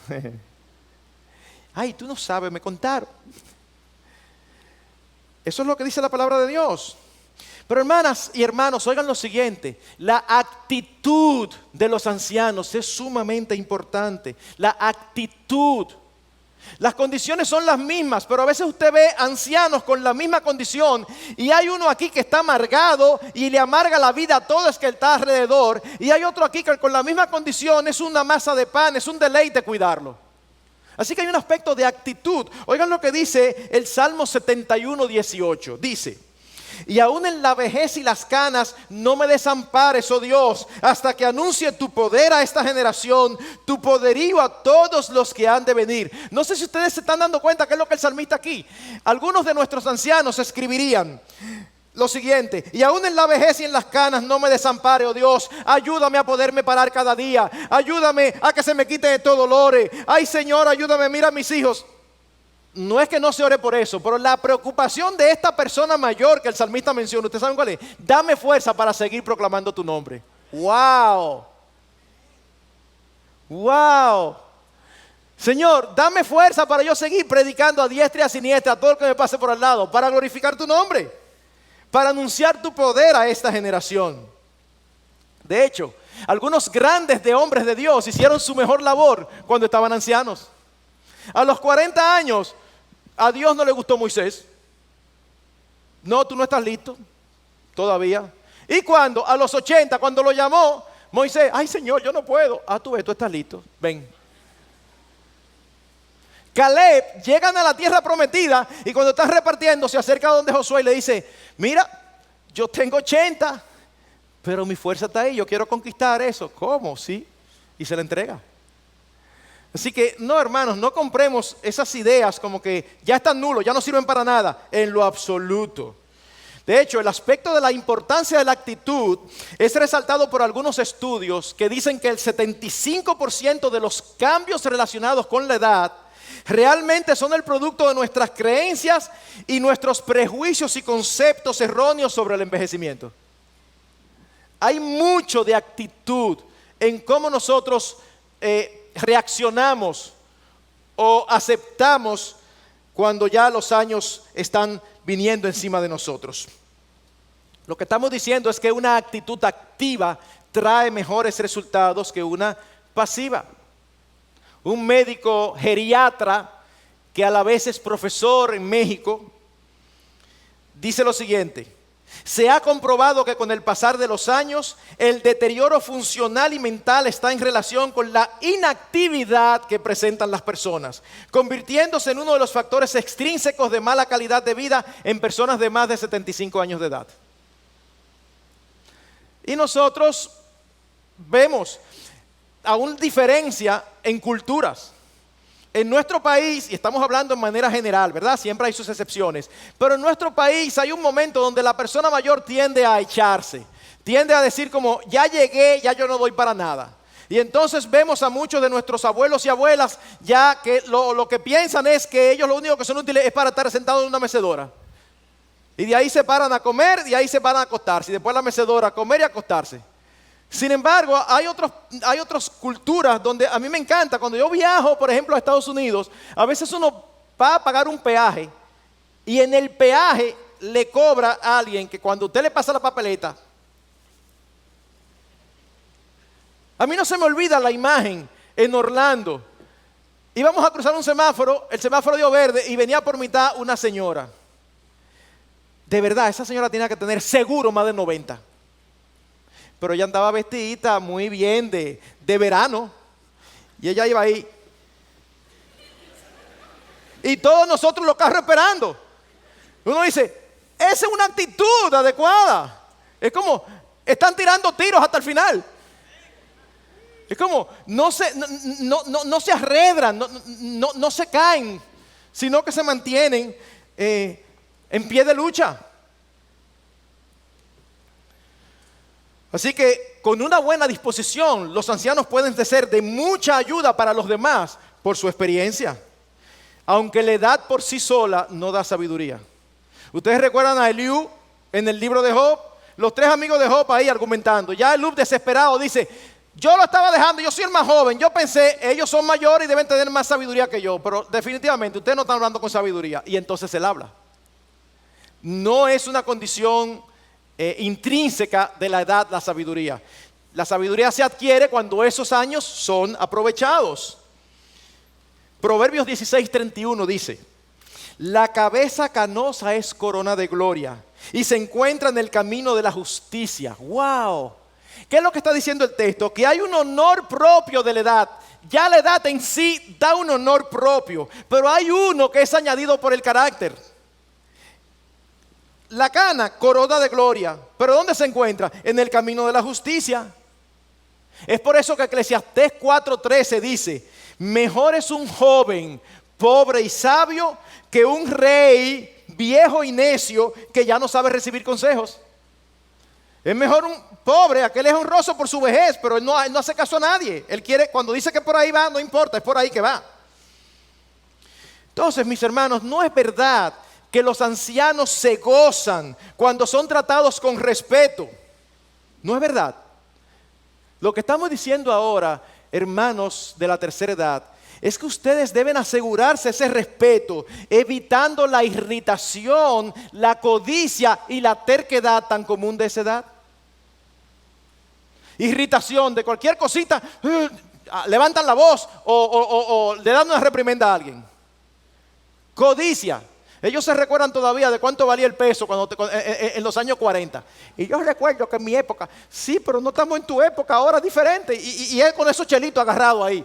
Ay, tú no sabes, me contaron. Eso es lo que dice la palabra de Dios. Pero hermanas y hermanos, oigan lo siguiente, la actitud de los ancianos es sumamente importante. La actitud. Las condiciones son las mismas, pero a veces usted ve ancianos con la misma condición y hay uno aquí que está amargado y le amarga la vida a todo el que está alrededor, y hay otro aquí que con la misma condición es una masa de pan, es un deleite cuidarlo. Así que hay un aspecto de actitud. Oigan lo que dice el Salmo 71, 18. Dice: y aún en la vejez y las canas no me desampares, oh Dios, hasta que anuncie tu poder a esta generación, tu poderío a todos los que han de venir. No sé si ustedes se están dando cuenta qué es lo que el salmista aquí. Algunos de nuestros ancianos escribirían lo siguiente: y aún en la vejez y en las canas no me desampare, oh Dios, ayúdame a poderme parar cada día, ayúdame a que se me quite de todo dolor. Ay Señor, ayúdame, mira a mis hijos. No es que no se ore por eso, pero la preocupación de esta persona mayor que el salmista menciona, ¿ustedes saben cuál es? Dame fuerza para seguir proclamando tu nombre. ¡Wow! ¡Wow! Señor, dame fuerza para yo seguir predicando a diestra y a siniestra a todo el que me pase por al lado, para glorificar tu nombre, para anunciar tu poder a esta generación. De hecho, algunos grandes de hombres de Dios hicieron su mejor labor cuando estaban ancianos. A los 40 años, a Dios no le gustó Moisés. No, tú no estás listo todavía. Y cuando, a los 80, cuando lo llamó, Moisés: ay Señor, yo no puedo. Ah, tú ves, tú estás listo, ven. Caleb, llegan a la tierra prometida y cuando están repartiendo se acerca a donde Josué y le dice: mira, yo tengo 80, pero mi fuerza está ahí, yo quiero conquistar eso. ¿Cómo? Sí. Y se le entrega. Así que no, hermanos, no compremos esas ideas como que ya están nulos, ya no sirven para nada, en lo absoluto. De hecho, el aspecto de la importancia de la actitud es resaltado por algunos estudios que dicen que el 75% de los cambios relacionados con la edad realmente son el producto de nuestras creencias y nuestros prejuicios y conceptos erróneos sobre el envejecimiento. Hay mucho de actitud en cómo nosotros reaccionamos o aceptamos cuando ya los años están viniendo encima de nosotros. Lo que estamos diciendo es que una actitud activa trae mejores resultados que una pasiva. Un médico geriatra que a la vez es profesor en México dice lo siguiente: se ha comprobado que con el pasar de los años, el deterioro funcional y mental está en relación con la inactividad que presentan las personas, convirtiéndose en uno de los factores extrínsecos de mala calidad de vida en personas de más de 75 años de edad. Y nosotros vemos aún diferencia en culturas. En nuestro país, y estamos hablando en manera general, ¿verdad? Siempre hay sus excepciones. Pero en nuestro país hay un momento donde la persona mayor tiende a echarse. Tiende a decir como: ya llegué, ya yo no doy para nada. Y entonces vemos a muchos de nuestros abuelos y abuelas ya que lo que piensan es que ellos lo único que son útiles es para estar sentados en una mecedora. Y de ahí se paran a comer, de ahí se paran a acostarse. Y después la mecedora a comer y a acostarse. Sin embargo, hay otras culturas donde a mí me encanta. Cuando yo viajo, por ejemplo, a Estados Unidos, a veces uno va a pagar un peaje y en el peaje le cobra a alguien que cuando usted le pasa la papeleta, a mí no se me olvida la imagen en Orlando. Íbamos a cruzar un semáforo, el semáforo dio verde y venía por mitad una señora. De verdad, esa señora tenía que tener seguro más de 90. Pero ella andaba vestidita muy bien de verano. Y ella iba ahí. Y todos nosotros los carros esperando. Uno dice, esa es una actitud adecuada. Es como, están tirando tiros hasta el final. Es como, no se arredran, no se caen, sino que se mantienen en pie de lucha. Así que con una buena disposición, los ancianos pueden ser de mucha ayuda para los demás por su experiencia. Aunque la edad por sí sola no da sabiduría. Ustedes recuerdan a Eliú en el libro de Job, los 3 amigos de Job ahí argumentando. Ya Eliú desesperado dice, yo lo estaba dejando, yo soy el más joven, yo pensé, ellos son mayores y deben tener más sabiduría que yo, pero definitivamente ustedes no están hablando con sabiduría. Y entonces él habla. No es una condición intrínseca de la edad la sabiduría. La sabiduría se adquiere cuando esos años son aprovechados. Proverbios 16:31 dice, la cabeza canosa es corona de gloria y se encuentra en el camino de la justicia. ¡Wow! ¿Qué es lo que está diciendo el texto? Que hay un honor propio de la edad. Ya la edad en sí da un honor propio, pero hay uno que es añadido por el carácter. La cana, corona de gloria, pero ¿dónde se encuentra? En el camino de la justicia. Es por eso que Eclesiastés 4:13 dice, mejor es un joven pobre y sabio que un rey viejo y necio que ya no sabe recibir consejos. Es mejor un pobre, aquel es honroso por su vejez, pero él no hace caso a nadie. Él quiere, cuando dice que por ahí va, no importa, es por ahí que va. Entonces, mis hermanos, no es verdad que los ancianos se gozan cuando son tratados con respeto. No es verdad. Lo que estamos diciendo ahora, hermanos de la tercera edad, es que ustedes deben asegurarse ese respeto, evitando la irritación, la codicia y la terquedad tan común de esa edad. Irritación de cualquier cosita, levantan la voz o le dan una reprimenda a alguien. Codicia. Ellos se recuerdan todavía de cuánto valía el peso en los años 40. Y yo recuerdo que en mi época, sí, pero no estamos en tu época, ahora es diferente. Y él con esos chelitos agarrados ahí.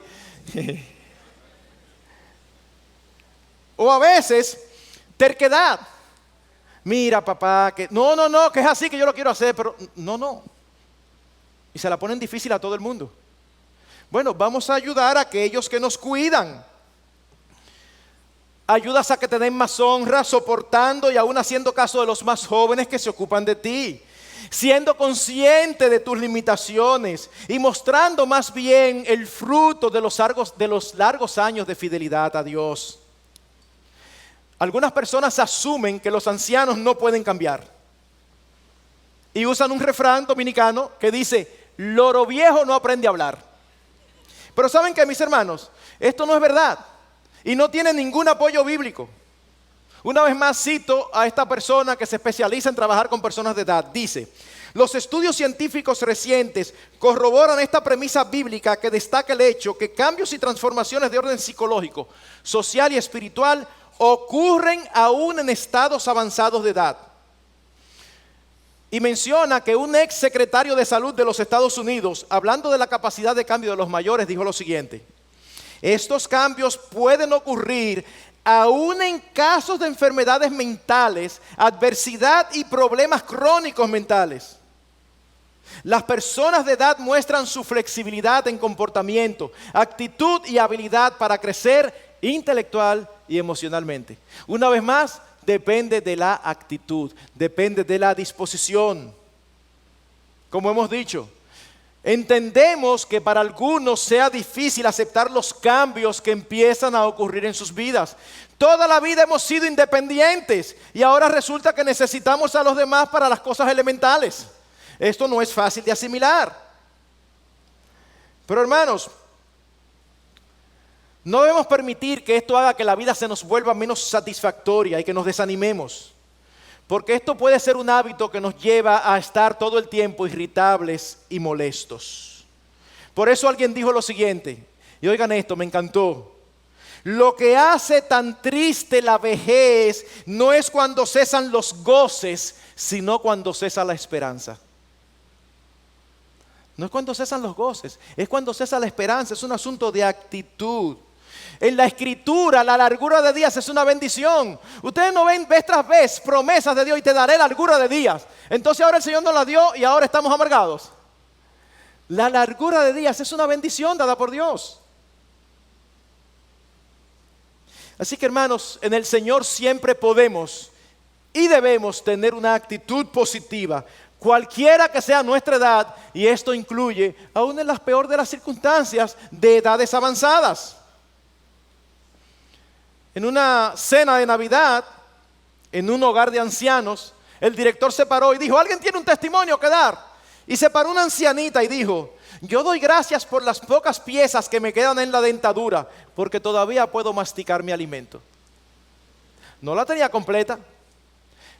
O a veces, terquedad. Mira, papá, que no, que es así que yo lo quiero hacer, pero no. Y se la ponen difícil a todo el mundo. Bueno, vamos a ayudar a aquellos que nos cuidan. Ayudas a que te den más honra, soportando y aún haciendo caso de los más jóvenes que se ocupan de ti. Siendo consciente de tus limitaciones y mostrando más bien el fruto de los largos años de fidelidad a Dios. Algunas personas asumen que los ancianos no pueden cambiar. Y usan un refrán dominicano que dice, loro viejo no aprende a hablar. Pero ¿saben qué, mis hermanos? Esto no es verdad. Y no tiene ningún apoyo bíblico. Una vez más cito a esta persona que se especializa en trabajar con personas de edad. Dice, los estudios científicos recientes corroboran esta premisa bíblica que destaca el hecho que cambios y transformaciones de orden psicológico, social y espiritual ocurren aún en estados avanzados de edad. Y menciona que un ex secretario de salud de los Estados Unidos, hablando de la capacidad de cambio de los mayores, dijo lo siguiente. Estos cambios pueden ocurrir aún en casos de enfermedades mentales, adversidad y problemas crónicos mentales. Las personas de edad muestran su flexibilidad en comportamiento, actitud y habilidad para crecer intelectual y emocionalmente. Una vez más, depende de la actitud, depende de la disposición. Como hemos dicho, entendemos que para algunos sea difícil aceptar los cambios que empiezan a ocurrir en sus vidas. Toda la vida hemos sido independientes y ahora resulta que necesitamos a los demás para las cosas elementales. Esto no es fácil de asimilar. Pero hermanos, no debemos permitir que esto haga que la vida se nos vuelva menos satisfactoria y que nos desanimemos. porque esto puede ser un hábito que nos lleva a estar todo el tiempo irritables y molestos. Por eso alguien dijo lo siguiente, y oigan esto, me encantó. Lo que hace tan triste la vejez no es cuando cesan los goces, sino cuando cesa la esperanza. No es cuando cesan los goces, es cuando cesa la esperanza, es un asunto de actitud. En la Escritura, la largura de días es una bendición. Ustedes no ven vez tras vez promesas de Dios y te daré largura de días. Entonces ahora el Señor nos la dio y ahora estamos amargados. La largura de días es una bendición dada por Dios. Así que hermanos, en el Señor siempre podemos y debemos tener una actitud positiva, cualquiera que sea nuestra edad, y esto incluye aún en las peores de las circunstancias de edades avanzadas. En una cena de Navidad, en un hogar de ancianos, el director se paró y dijo, ¿alguien tiene un testimonio que dar? Y se paró una ancianita y dijo, yo doy gracias por las pocas piezas que me quedan en la dentadura, porque todavía puedo masticar mi alimento. No la tenía completa.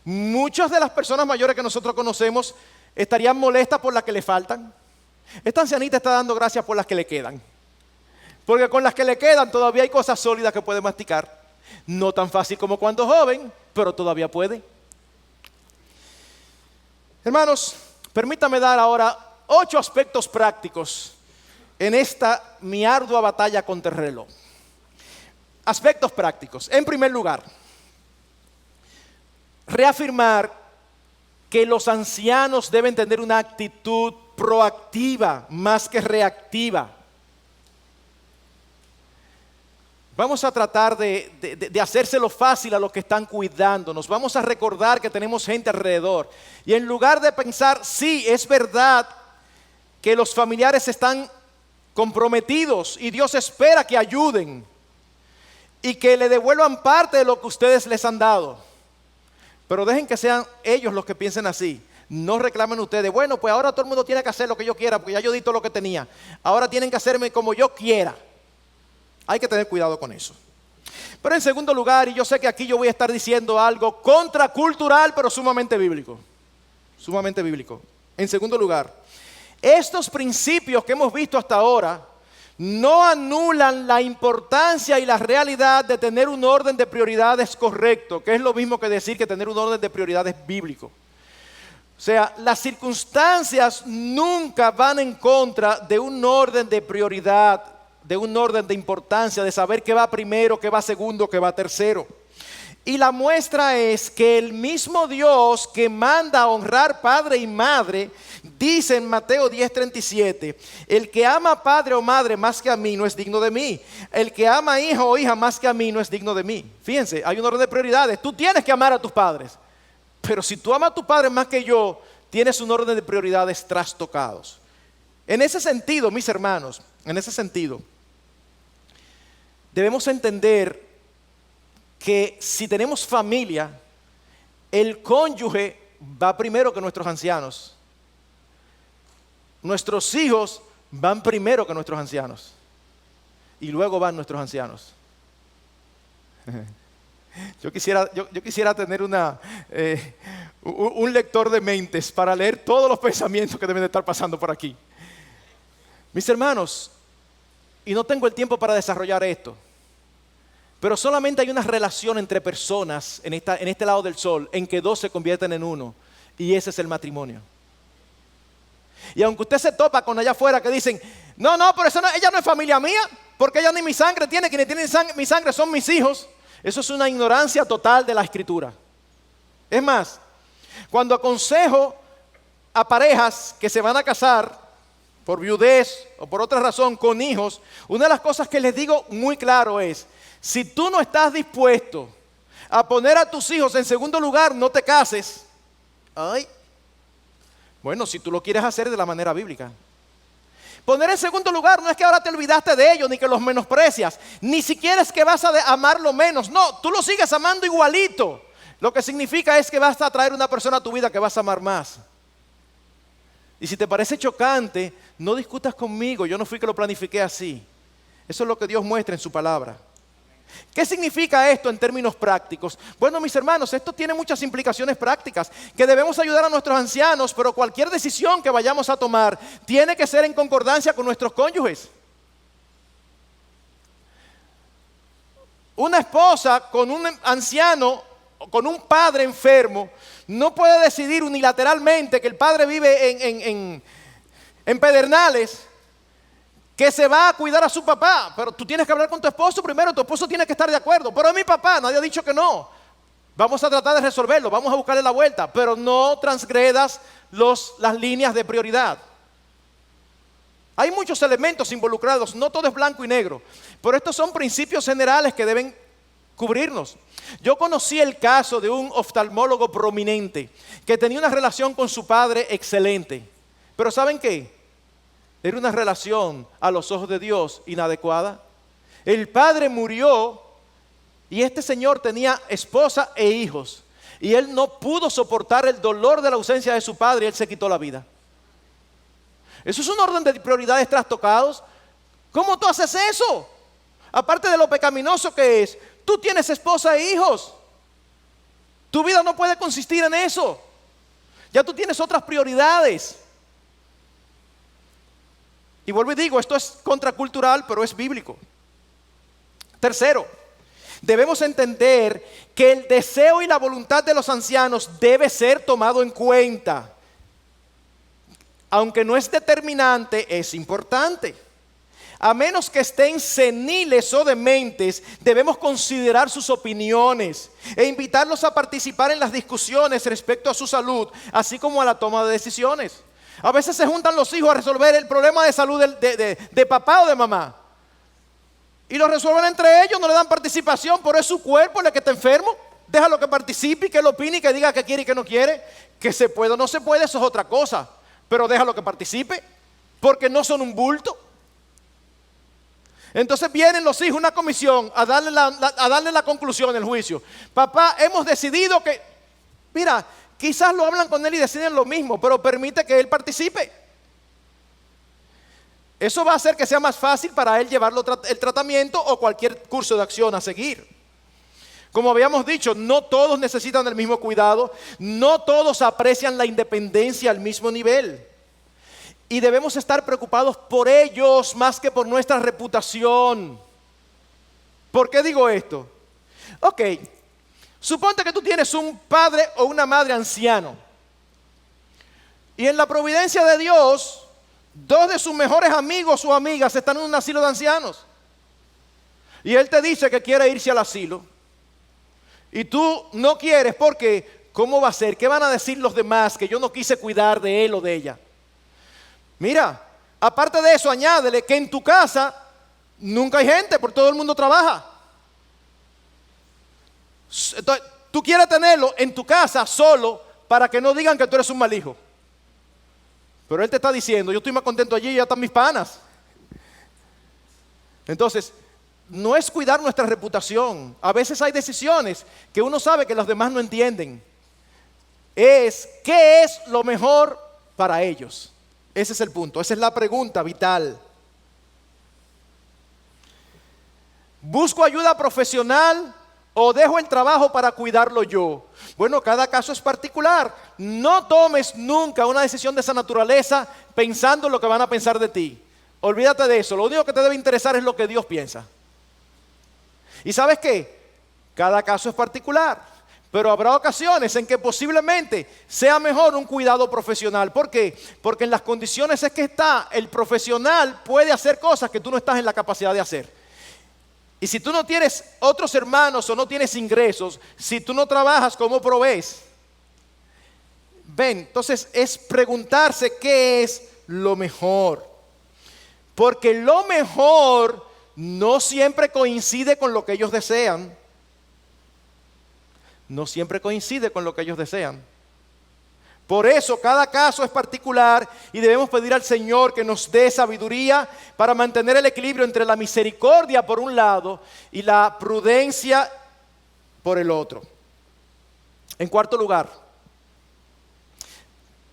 Muchas de las personas mayores que nosotros conocemos estarían molestas por las que le faltan. Esta ancianita está dando gracias por las que le quedan, porque con las que le quedan todavía hay cosas sólidas que puede masticar. No tan fácil como cuando joven, pero todavía puede. Hermanos, permítame dar ahora 8 aspectos prácticos en esta mi ardua batalla contra el reloj. Aspectos prácticos. En primer lugar, reafirmar que los ancianos deben tener una actitud proactiva más que reactiva. Vamos a tratar de hacérselo fácil a los que están cuidándonos. Vamos a recordar que tenemos gente alrededor. Y en lugar de pensar, sí, es verdad que los familiares están comprometidos y Dios espera que ayuden y que le devuelvan parte de lo que ustedes les han dado. Pero dejen que sean ellos los que piensen así. No reclamen ustedes, bueno, pues ahora todo el mundo tiene que hacer lo que yo quiera porque ya yo di todo lo que tenía. Ahora tienen que hacerme como yo quiera. Hay que tener cuidado con eso. Pero en segundo lugar, y yo sé que aquí yo voy a estar diciendo algo contracultural, pero sumamente bíblico. Sumamente bíblico. En segundo lugar, estos principios que hemos visto hasta ahora no anulan la importancia y la realidad de tener un orden de prioridades correcto, que es lo mismo que decir que tener un orden de prioridades bíblico. O sea, las circunstancias nunca van en contra de un orden de prioridad, de un orden de importancia, de saber qué va primero, qué va segundo, qué va tercero. Y la muestra es que el mismo Dios que manda a honrar padre y madre, dice en Mateo 10:37, el que ama padre o madre más que a mí no es digno de mí. El que ama hijo o hija más que a mí no es digno de mí. Fíjense, hay un orden de prioridades. Tú tienes que amar a tus padres. Pero si tú amas a tus padres más que yo, tienes un orden de prioridades trastocados. En ese sentido, mis hermanos, en ese sentido, debemos entender que si tenemos familia, el cónyuge va primero que nuestros ancianos. Nuestros hijos van primero que nuestros ancianos. Y luego van nuestros ancianos. Yo quisiera tener un lector de mentes para leer todos los pensamientos que deben de estar pasando por aquí. Mis hermanos, y no tengo el tiempo para desarrollar esto, pero solamente hay una relación entre personas en este lado del sol en que dos se convierten en uno, y ese es el matrimonio. Y aunque usted se topa con allá afuera que dicen, no, pero ella no es familia mía, porque ella ni mi sangre tiene, quienes tienen mi sangre son mis hijos. Eso es una ignorancia total de la Escritura. Es más, cuando aconsejo a parejas que se van a casar por viudez o por otra razón con hijos, una de las cosas que les digo muy claro es, si tú no estás dispuesto a poner a tus hijos en segundo lugar, no te cases. Bueno, si tú lo quieres hacer de la manera bíblica. Poner en segundo lugar no es que ahora te olvidaste de ellos, ni que los menosprecias, ni siquiera es que vas a amarlo menos. No, tú lo sigues amando igualito. Lo que significa es que vas a traer una persona a tu vida que vas a amar más. Y si te parece chocante, no discutas conmigo, yo no fui que lo planifiqué así. Eso es lo que Dios muestra en su palabra. ¿Qué significa esto en términos prácticos? Bueno, mis hermanos, esto tiene muchas implicaciones prácticas, que debemos ayudar a nuestros ancianos, pero cualquier decisión que vayamos a tomar tiene que ser en concordancia con nuestros cónyuges. Una esposa con un anciano, con un padre enfermo, no puede decidir unilateralmente que el padre vive en Pedernales, que se va a cuidar a su papá. Pero tú tienes que hablar con tu esposo primero, tu esposo tiene que estar de acuerdo. Pero es mi papá, nadie ha dicho que no. Vamos a tratar de resolverlo, vamos a buscarle la vuelta, pero no transgredas las líneas de prioridad. Hay muchos elementos involucrados, no todo es blanco y negro, pero estos son principios generales que deben cubrirnos. Yo conocí el caso de un oftalmólogo prominente que tenía una relación con su padre excelente, pero ¿saben qué? Era una relación a los ojos de Dios inadecuada. El padre murió y este señor tenía esposa e hijos. Y él no pudo soportar el dolor de la ausencia de su padre y él se quitó la vida. Eso es un orden de prioridades trastocados. ¿Cómo tú haces eso? Aparte de lo pecaminoso que es, tú tienes esposa e hijos. Tu vida no puede consistir en eso. Ya tú tienes otras prioridades. Y vuelvo y digo, esto es contracultural, pero es bíblico. Tercero, debemos entender que el deseo y la voluntad de los ancianos debe ser tomado en cuenta. Aunque no es determinante, es importante. A menos que estén seniles o dementes, debemos considerar sus opiniones e invitarlos a participar en las discusiones respecto a su salud, así como a la toma de decisiones. A veces se juntan los hijos a resolver el problema de salud de papá o de mamá. Y lo resuelven entre ellos, no le dan participación, pero es su cuerpo el que está enfermo. Déjalo que participe y que lo opine y que diga que quiere y que no quiere. Que se puede o no se puede, eso es otra cosa. Pero déjalo que participe, porque no son un bulto. Entonces vienen los hijos a una comisión a darle la conclusión del juicio. Papá, hemos decidido que, mira, quizás lo hablan con él y deciden lo mismo, pero permite que él participe. Eso va a hacer que sea más fácil para él llevarlo el tratamiento o cualquier curso de acción a seguir. Como habíamos dicho, no todos necesitan el mismo cuidado, no todos aprecian la independencia al mismo nivel. Y debemos estar preocupados por ellos más que por nuestra reputación. ¿Por qué digo esto? Ok. Suponte que tú tienes un padre o una madre anciano y en la providencia de Dios, dos de sus mejores amigos o amigas están en un asilo de ancianos y él te dice que quiere irse al asilo y tú no quieres porque ¿cómo va a ser? ¿Qué van a decir los demás que yo no quise cuidar de él o de ella? Mira, aparte de eso, añádele que en tu casa nunca hay gente porque todo el mundo trabaja. Entonces, tú quieres tenerlo en tu casa solo para que no digan que tú eres un mal hijo. Pero él te está diciendo, yo estoy más contento allí y ya están mis panas. Entonces, no es cuidar nuestra reputación. A veces hay decisiones que uno sabe que los demás no entienden. Es, ¿qué es lo mejor para ellos? Ese es el punto, esa es la pregunta vital. ¿Busco ayuda profesional o dejo el trabajo para cuidarlo yo? Bueno, cada caso es particular. No tomes nunca una decisión de esa naturaleza pensando en lo que van a pensar de ti. Olvídate de eso. Lo único que te debe interesar es lo que Dios piensa. ¿Y sabes qué? Cada caso es particular. Pero habrá ocasiones en que posiblemente sea mejor un cuidado profesional. ¿Por qué? Porque en las condiciones es que está, el profesional puede hacer cosas que tú no estás en la capacidad de hacer. Y si tú no tienes otros hermanos o no tienes ingresos, si tú no trabajas, ¿cómo provees? Ven, entonces es preguntarse qué es lo mejor. Porque lo mejor no siempre coincide con lo que ellos desean. No siempre coincide con lo que ellos desean. Por eso cada caso es particular y debemos pedir al Señor que nos dé sabiduría para mantener el equilibrio entre la misericordia por un lado y la prudencia por el otro. En cuarto lugar,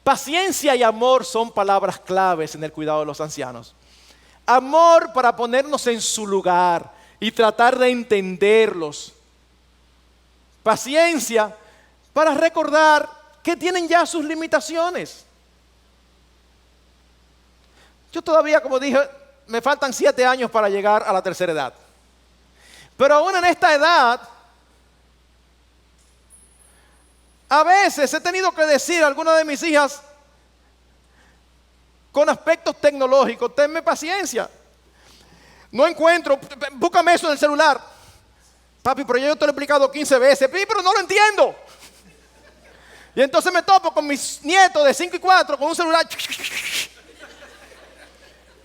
paciencia y amor son palabras claves en el cuidado de los ancianos. Amor para ponernos en su lugar. y tratar de entenderlos. Paciencia para recordar que tienen ya sus limitaciones. Yo todavía, como dije, me faltan 7 años para llegar a la tercera edad. Pero aún en esta edad, a veces he tenido que decir a alguna de mis hijas con aspectos tecnológicos, tenme paciencia. No encuentro, búscame eso en el celular. Papi, pero yo te lo he explicado 15 veces, pero no lo entiendo. Y entonces me topo con mis nietos de 5 y 4 con un celular.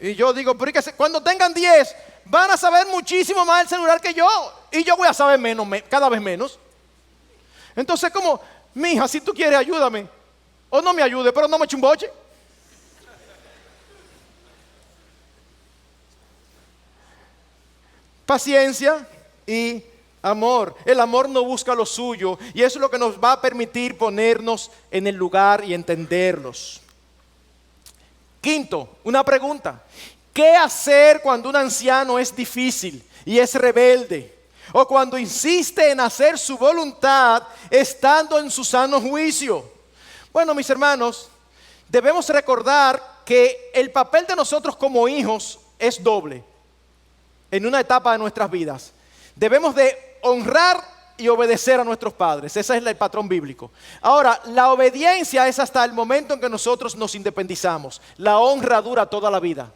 Y yo digo, pero es que cuando tengan 10 van a saber muchísimo más el celular que yo. Y yo voy a saber menos, cada vez menos. Entonces, como, mija, si tú quieres, ayúdame. O no me ayude, pero no me eche un boche. Paciencia y amor. El amor no busca lo suyo y eso es lo que nos va a permitir ponernos en el lugar y entenderlos. Quinto, una pregunta. ¿Qué hacer cuando un anciano es difícil y es rebelde? O cuando insiste en hacer su voluntad estando en su sano juicio. Bueno, mis hermanos, debemos recordar que el papel de nosotros como hijos es doble en una etapa de nuestras vidas. Debemos de honrar y obedecer a nuestros padres. Ese es el patrón bíblico. Ahora, la obediencia es hasta el momento en que nosotros nos independizamos. La honra dura toda la vida.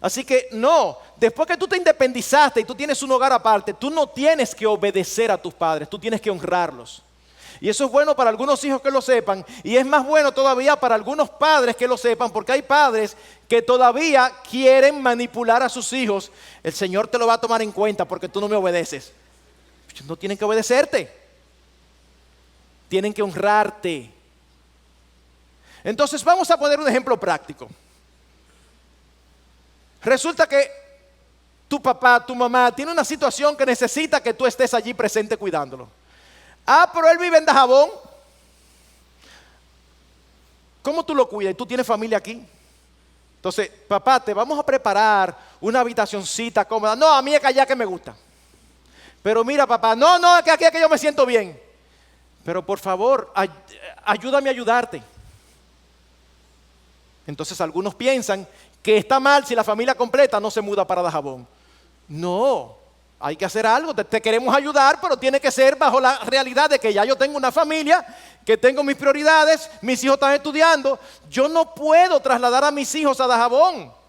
Así que no, después que tú te independizaste y tú tienes un hogar aparte, tú no tienes que obedecer a tus padres, tú tienes que honrarlos. Y eso es bueno para algunos hijos que lo sepan y es más bueno todavía para algunos padres que lo sepan, porque hay padres que todavía quieren manipular a sus hijos. El Señor te lo va a tomar en cuenta porque tú no me obedeces. No tienen que obedecerte, tienen que honrarte. Entonces vamos a poner un ejemplo práctico. Resulta que tu papá, tu mamá tiene una situación que necesita que tú estés allí presente cuidándolo. Ah, pero él vive en Dajabón. ¿Cómo tú lo cuidas? ¿Tú tienes familia aquí? Entonces, papá, te vamos a preparar una habitacioncita cómoda. No, a mí es que allá que me gusta. Pero mira, papá, no, es que aquí es que yo me siento bien. Pero por favor, ayúdame a ayudarte. Entonces algunos piensan que está mal si la familia completa no se muda para Dajabón. No, hay que hacer algo, te queremos ayudar, pero tiene que ser bajo la realidad de que ya yo tengo una familia, que tengo mis prioridades, mis hijos están estudiando. Yo no puedo trasladar a mis hijos a Dajabón.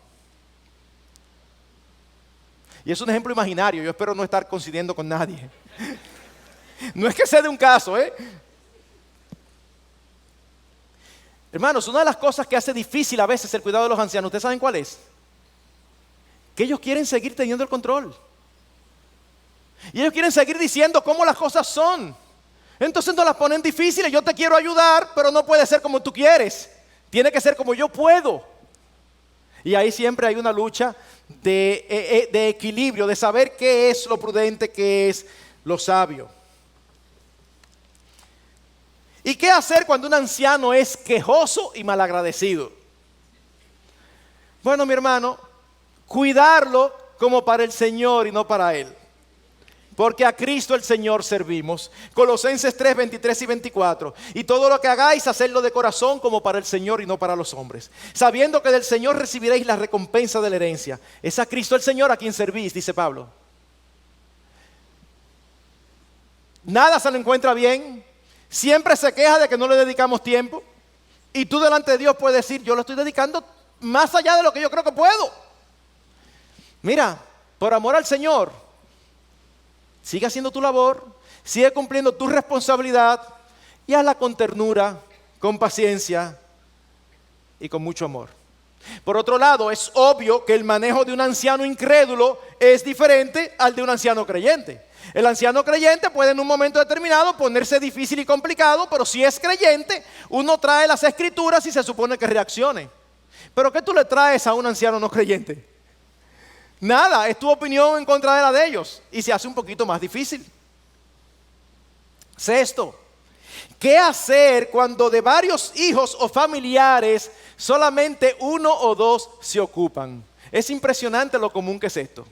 Y es un ejemplo imaginario, yo espero no estar coincidiendo con nadie. No es que sea de un caso, Hermanos, una de las cosas que hace difícil a veces el cuidado de los ancianos, ¿ustedes saben cuál es? Que ellos quieren seguir teniendo el control. Y ellos quieren seguir diciendo cómo las cosas son. Entonces nos las ponen difíciles. Yo te quiero ayudar, pero no puede ser como tú quieres. Tiene que ser como yo puedo. Y ahí siempre hay una lucha de equilibrio, de saber qué es lo prudente, qué es lo sabio. ¿Y qué hacer cuando un anciano es quejoso y malagradecido? Bueno, mi hermano, cuidarlo como para el Señor y no para Él. Porque a Cristo el Señor servimos. Colosenses 3, 23 y 24. Y todo lo que hagáis, hacedlo de corazón como para el Señor y no para los hombres. Sabiendo que del Señor recibiréis la recompensa de la herencia. Es a Cristo el Señor a quien servís, dice Pablo. Nada se le encuentra bien. Siempre se queja de que no le dedicamos tiempo. Y tú delante de Dios puedes decir, yo lo estoy dedicando más allá de lo que yo creo que puedo. Mira, por amor al Señor, sigue haciendo tu labor, sigue cumpliendo tu responsabilidad y hazla con ternura, con paciencia y con mucho amor. Por otro lado, es obvio que el manejo de un anciano incrédulo es diferente al de un anciano creyente. El anciano creyente puede en un momento determinado ponerse difícil y complicado, pero si es creyente, uno trae las escrituras y se supone que reaccione. ¿Pero qué tú le traes a un anciano no creyente? Nada, es tu opinión en contra de la de ellos y se hace un poquito más difícil. Sexto, ¿qué hacer cuando de varios hijos o familiares solamente uno o dos se ocupan? Es impresionante lo común que es esto.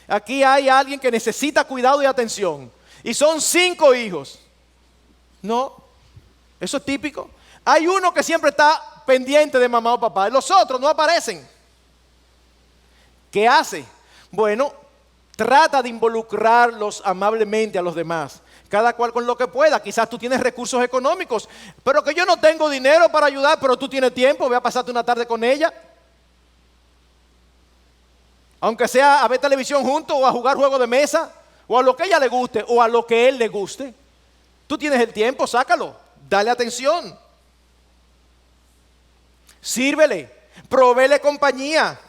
Aquí hay alguien que necesita cuidado y atención. Y son 5 hijos. No, eso es típico. Hay uno que siempre está pendiente de mamá o papá. Los otros no aparecen. ¿Qué hace? Bueno, trata de involucrarlos amablemente a los demás. Cada cual con lo que pueda. Quizás tú tienes recursos económicos, pero que yo no tengo dinero para ayudar, pero tú tienes tiempo, ve a pasarte una tarde con ella. Aunque sea a ver televisión juntos o a jugar juegos de mesa, o a lo que ella le guste, o a lo que él le guste. Tú tienes el tiempo, sácalo, dale atención. Sírvele, provéele compañía.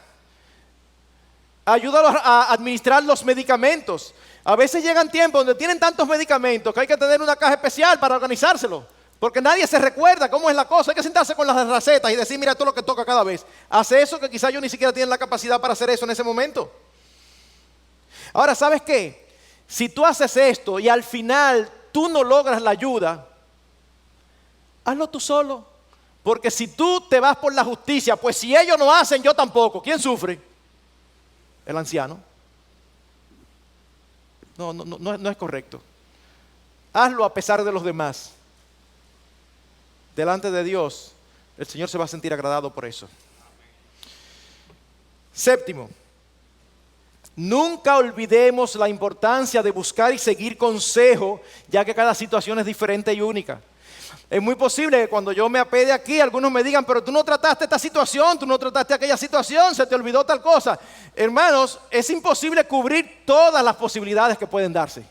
Ayúdalos a administrar los medicamentos. A veces llegan tiempos donde tienen tantos medicamentos que hay que tener una caja especial para organizárselo. Porque nadie se recuerda cómo es la cosa. Hay que sentarse con las recetas y decir, mira, esto es lo que toca cada vez. Hace eso que quizás ellos ni siquiera tienen la capacidad para hacer eso en ese momento. Ahora, ¿sabes qué? Si tú haces esto y al final tú no logras la ayuda, hazlo tú solo. Porque si tú te vas por la justicia, pues si ellos no hacen, yo tampoco. ¿Quién sufre? El anciano. No es correcto. Hazlo a pesar de los demás. Delante de Dios, el Señor se va a sentir agradado por eso. Séptimo, nunca olvidemos la importancia de buscar y seguir consejo, ya que cada situación es diferente y única. Es muy posible que cuando yo me apede aquí, algunos me digan, pero tú no trataste esta situación, tú no trataste aquella situación, se te olvidó tal cosa. Hermanos, es imposible cubrir todas las posibilidades que pueden darse.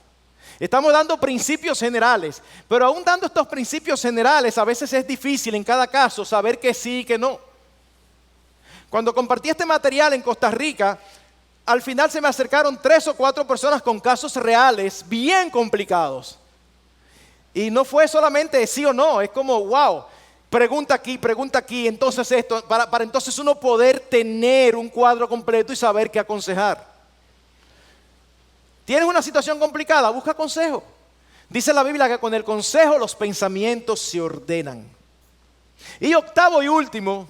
Estamos dando principios generales, pero aún dando estos principios generales, a veces es difícil en cada caso saber que sí y que no. Cuando compartí este material en Costa Rica, al final se me acercaron 3 o 4 personas con casos reales bien complicados. Y no fue solamente sí o no, es como, wow, pregunta aquí, entonces esto, para entonces uno poder tener un cuadro completo y saber qué aconsejar. ¿Tienes una situación complicada? Busca consejo. Dice la Biblia que con el consejo los pensamientos se ordenan. Y octavo y último,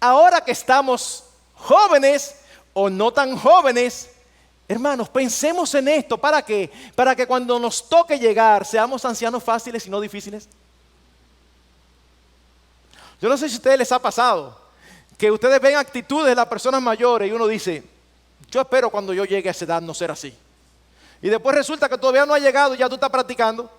ahora que estamos jóvenes o no tan jóvenes, hermanos, pensemos en esto. ¿Para qué? Para que cuando nos toque llegar seamos ancianos fáciles y no difíciles. Yo no sé si a ustedes les ha pasado que ustedes ven actitudes de las personas mayores y uno dice, yo espero cuando yo llegue a esa edad no ser así. Y después resulta que todavía no ha llegado y ya tú estás practicando.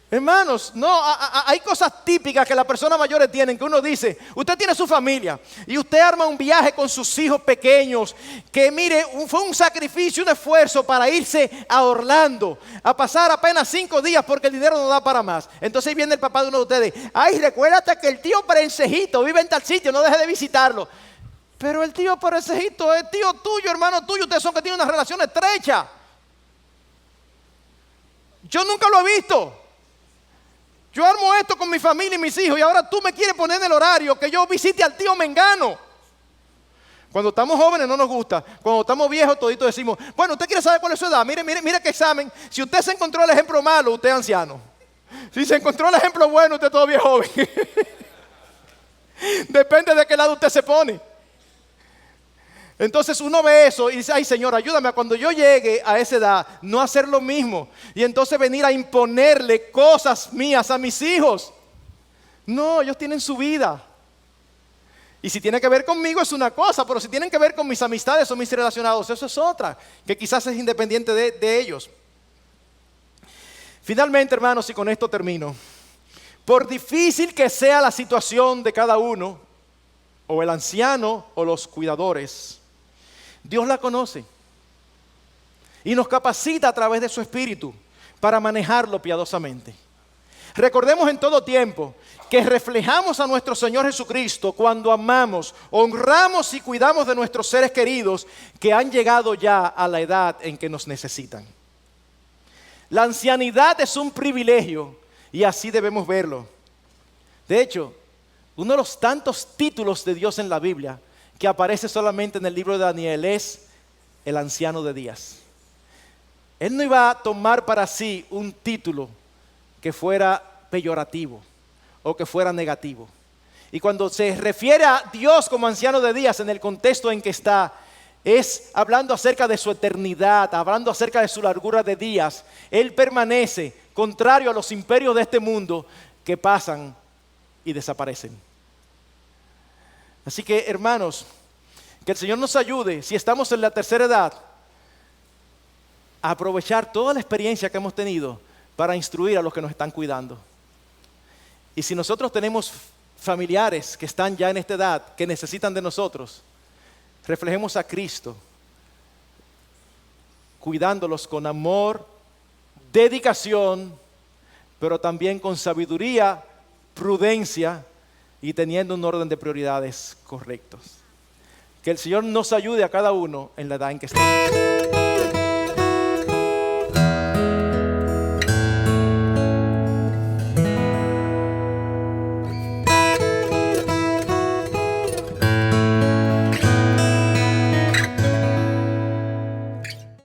Hermanos, no, hay cosas típicas que las personas mayores tienen, que uno dice, usted tiene su familia y usted arma un viaje con sus hijos pequeños, que mire, fue un sacrificio, un esfuerzo para irse a Orlando, a pasar apenas 5 días porque el dinero no da para más. Entonces ahí viene el papá de uno de ustedes, ay, recuérdate que el tío Perencejito vive en tal sitio, no deje de visitarlo. Pero el tío Perencejito es tío tuyo, hermano tuyo, ustedes son que tienen una relación estrecha. Yo nunca lo he visto. Yo armo esto con mi familia y mis hijos y ahora tú me quieres poner en el horario que yo visite al tío Mengano. Cuando estamos jóvenes no nos gusta. Cuando estamos viejos toditos decimos, bueno, usted quiere saber cuál es su edad. Mire qué examen. Si usted se encontró el ejemplo malo, usted es anciano. Si se encontró el ejemplo bueno, usted todavía es joven. Depende de qué lado usted se pone. Entonces uno ve eso y dice, ay Señor, ayúdame a cuando yo llegue a esa edad no hacer lo mismo. Y entonces venir a imponerle cosas mías a mis hijos. No, ellos tienen su vida. Y si tiene que ver conmigo es una cosa, pero si tienen que ver con mis amistades o mis relacionados, eso es otra, que quizás es independiente de ellos. Finalmente, hermanos, y con esto termino. Por difícil que sea la situación de cada uno, o el anciano o los cuidadores, Dios la conoce y nos capacita a través de su Espíritu para manejarlo piadosamente. Recordemos en todo tiempo que reflejamos a nuestro Señor Jesucristo cuando amamos, honramos y cuidamos de nuestros seres queridos que han llegado ya a la edad en que nos necesitan. La ancianidad es un privilegio y así debemos verlo. De hecho, uno de los tantos títulos de Dios en la Biblia que aparece solamente en el libro de Daniel es el anciano de días. Él no iba a tomar para sí un título que fuera peyorativo o que fuera negativo. Y cuando se refiere a Dios como anciano de días en el contexto en que está, es hablando acerca de su eternidad, hablando acerca de su largura de días. Él permanece contrario a los imperios de este mundo que pasan y desaparecen. Así que, hermanos, que el Señor nos ayude, si estamos en la tercera edad, a aprovechar toda la experiencia que hemos tenido para instruir a los que nos están cuidando. Y si nosotros tenemos familiares que están ya en esta edad, que necesitan de nosotros, reflejemos a Cristo, cuidándolos con amor, dedicación, pero también con sabiduría, prudencia y teniendo un orden de prioridades correctos. Que el Señor nos ayude a cada uno en la edad en que estamos.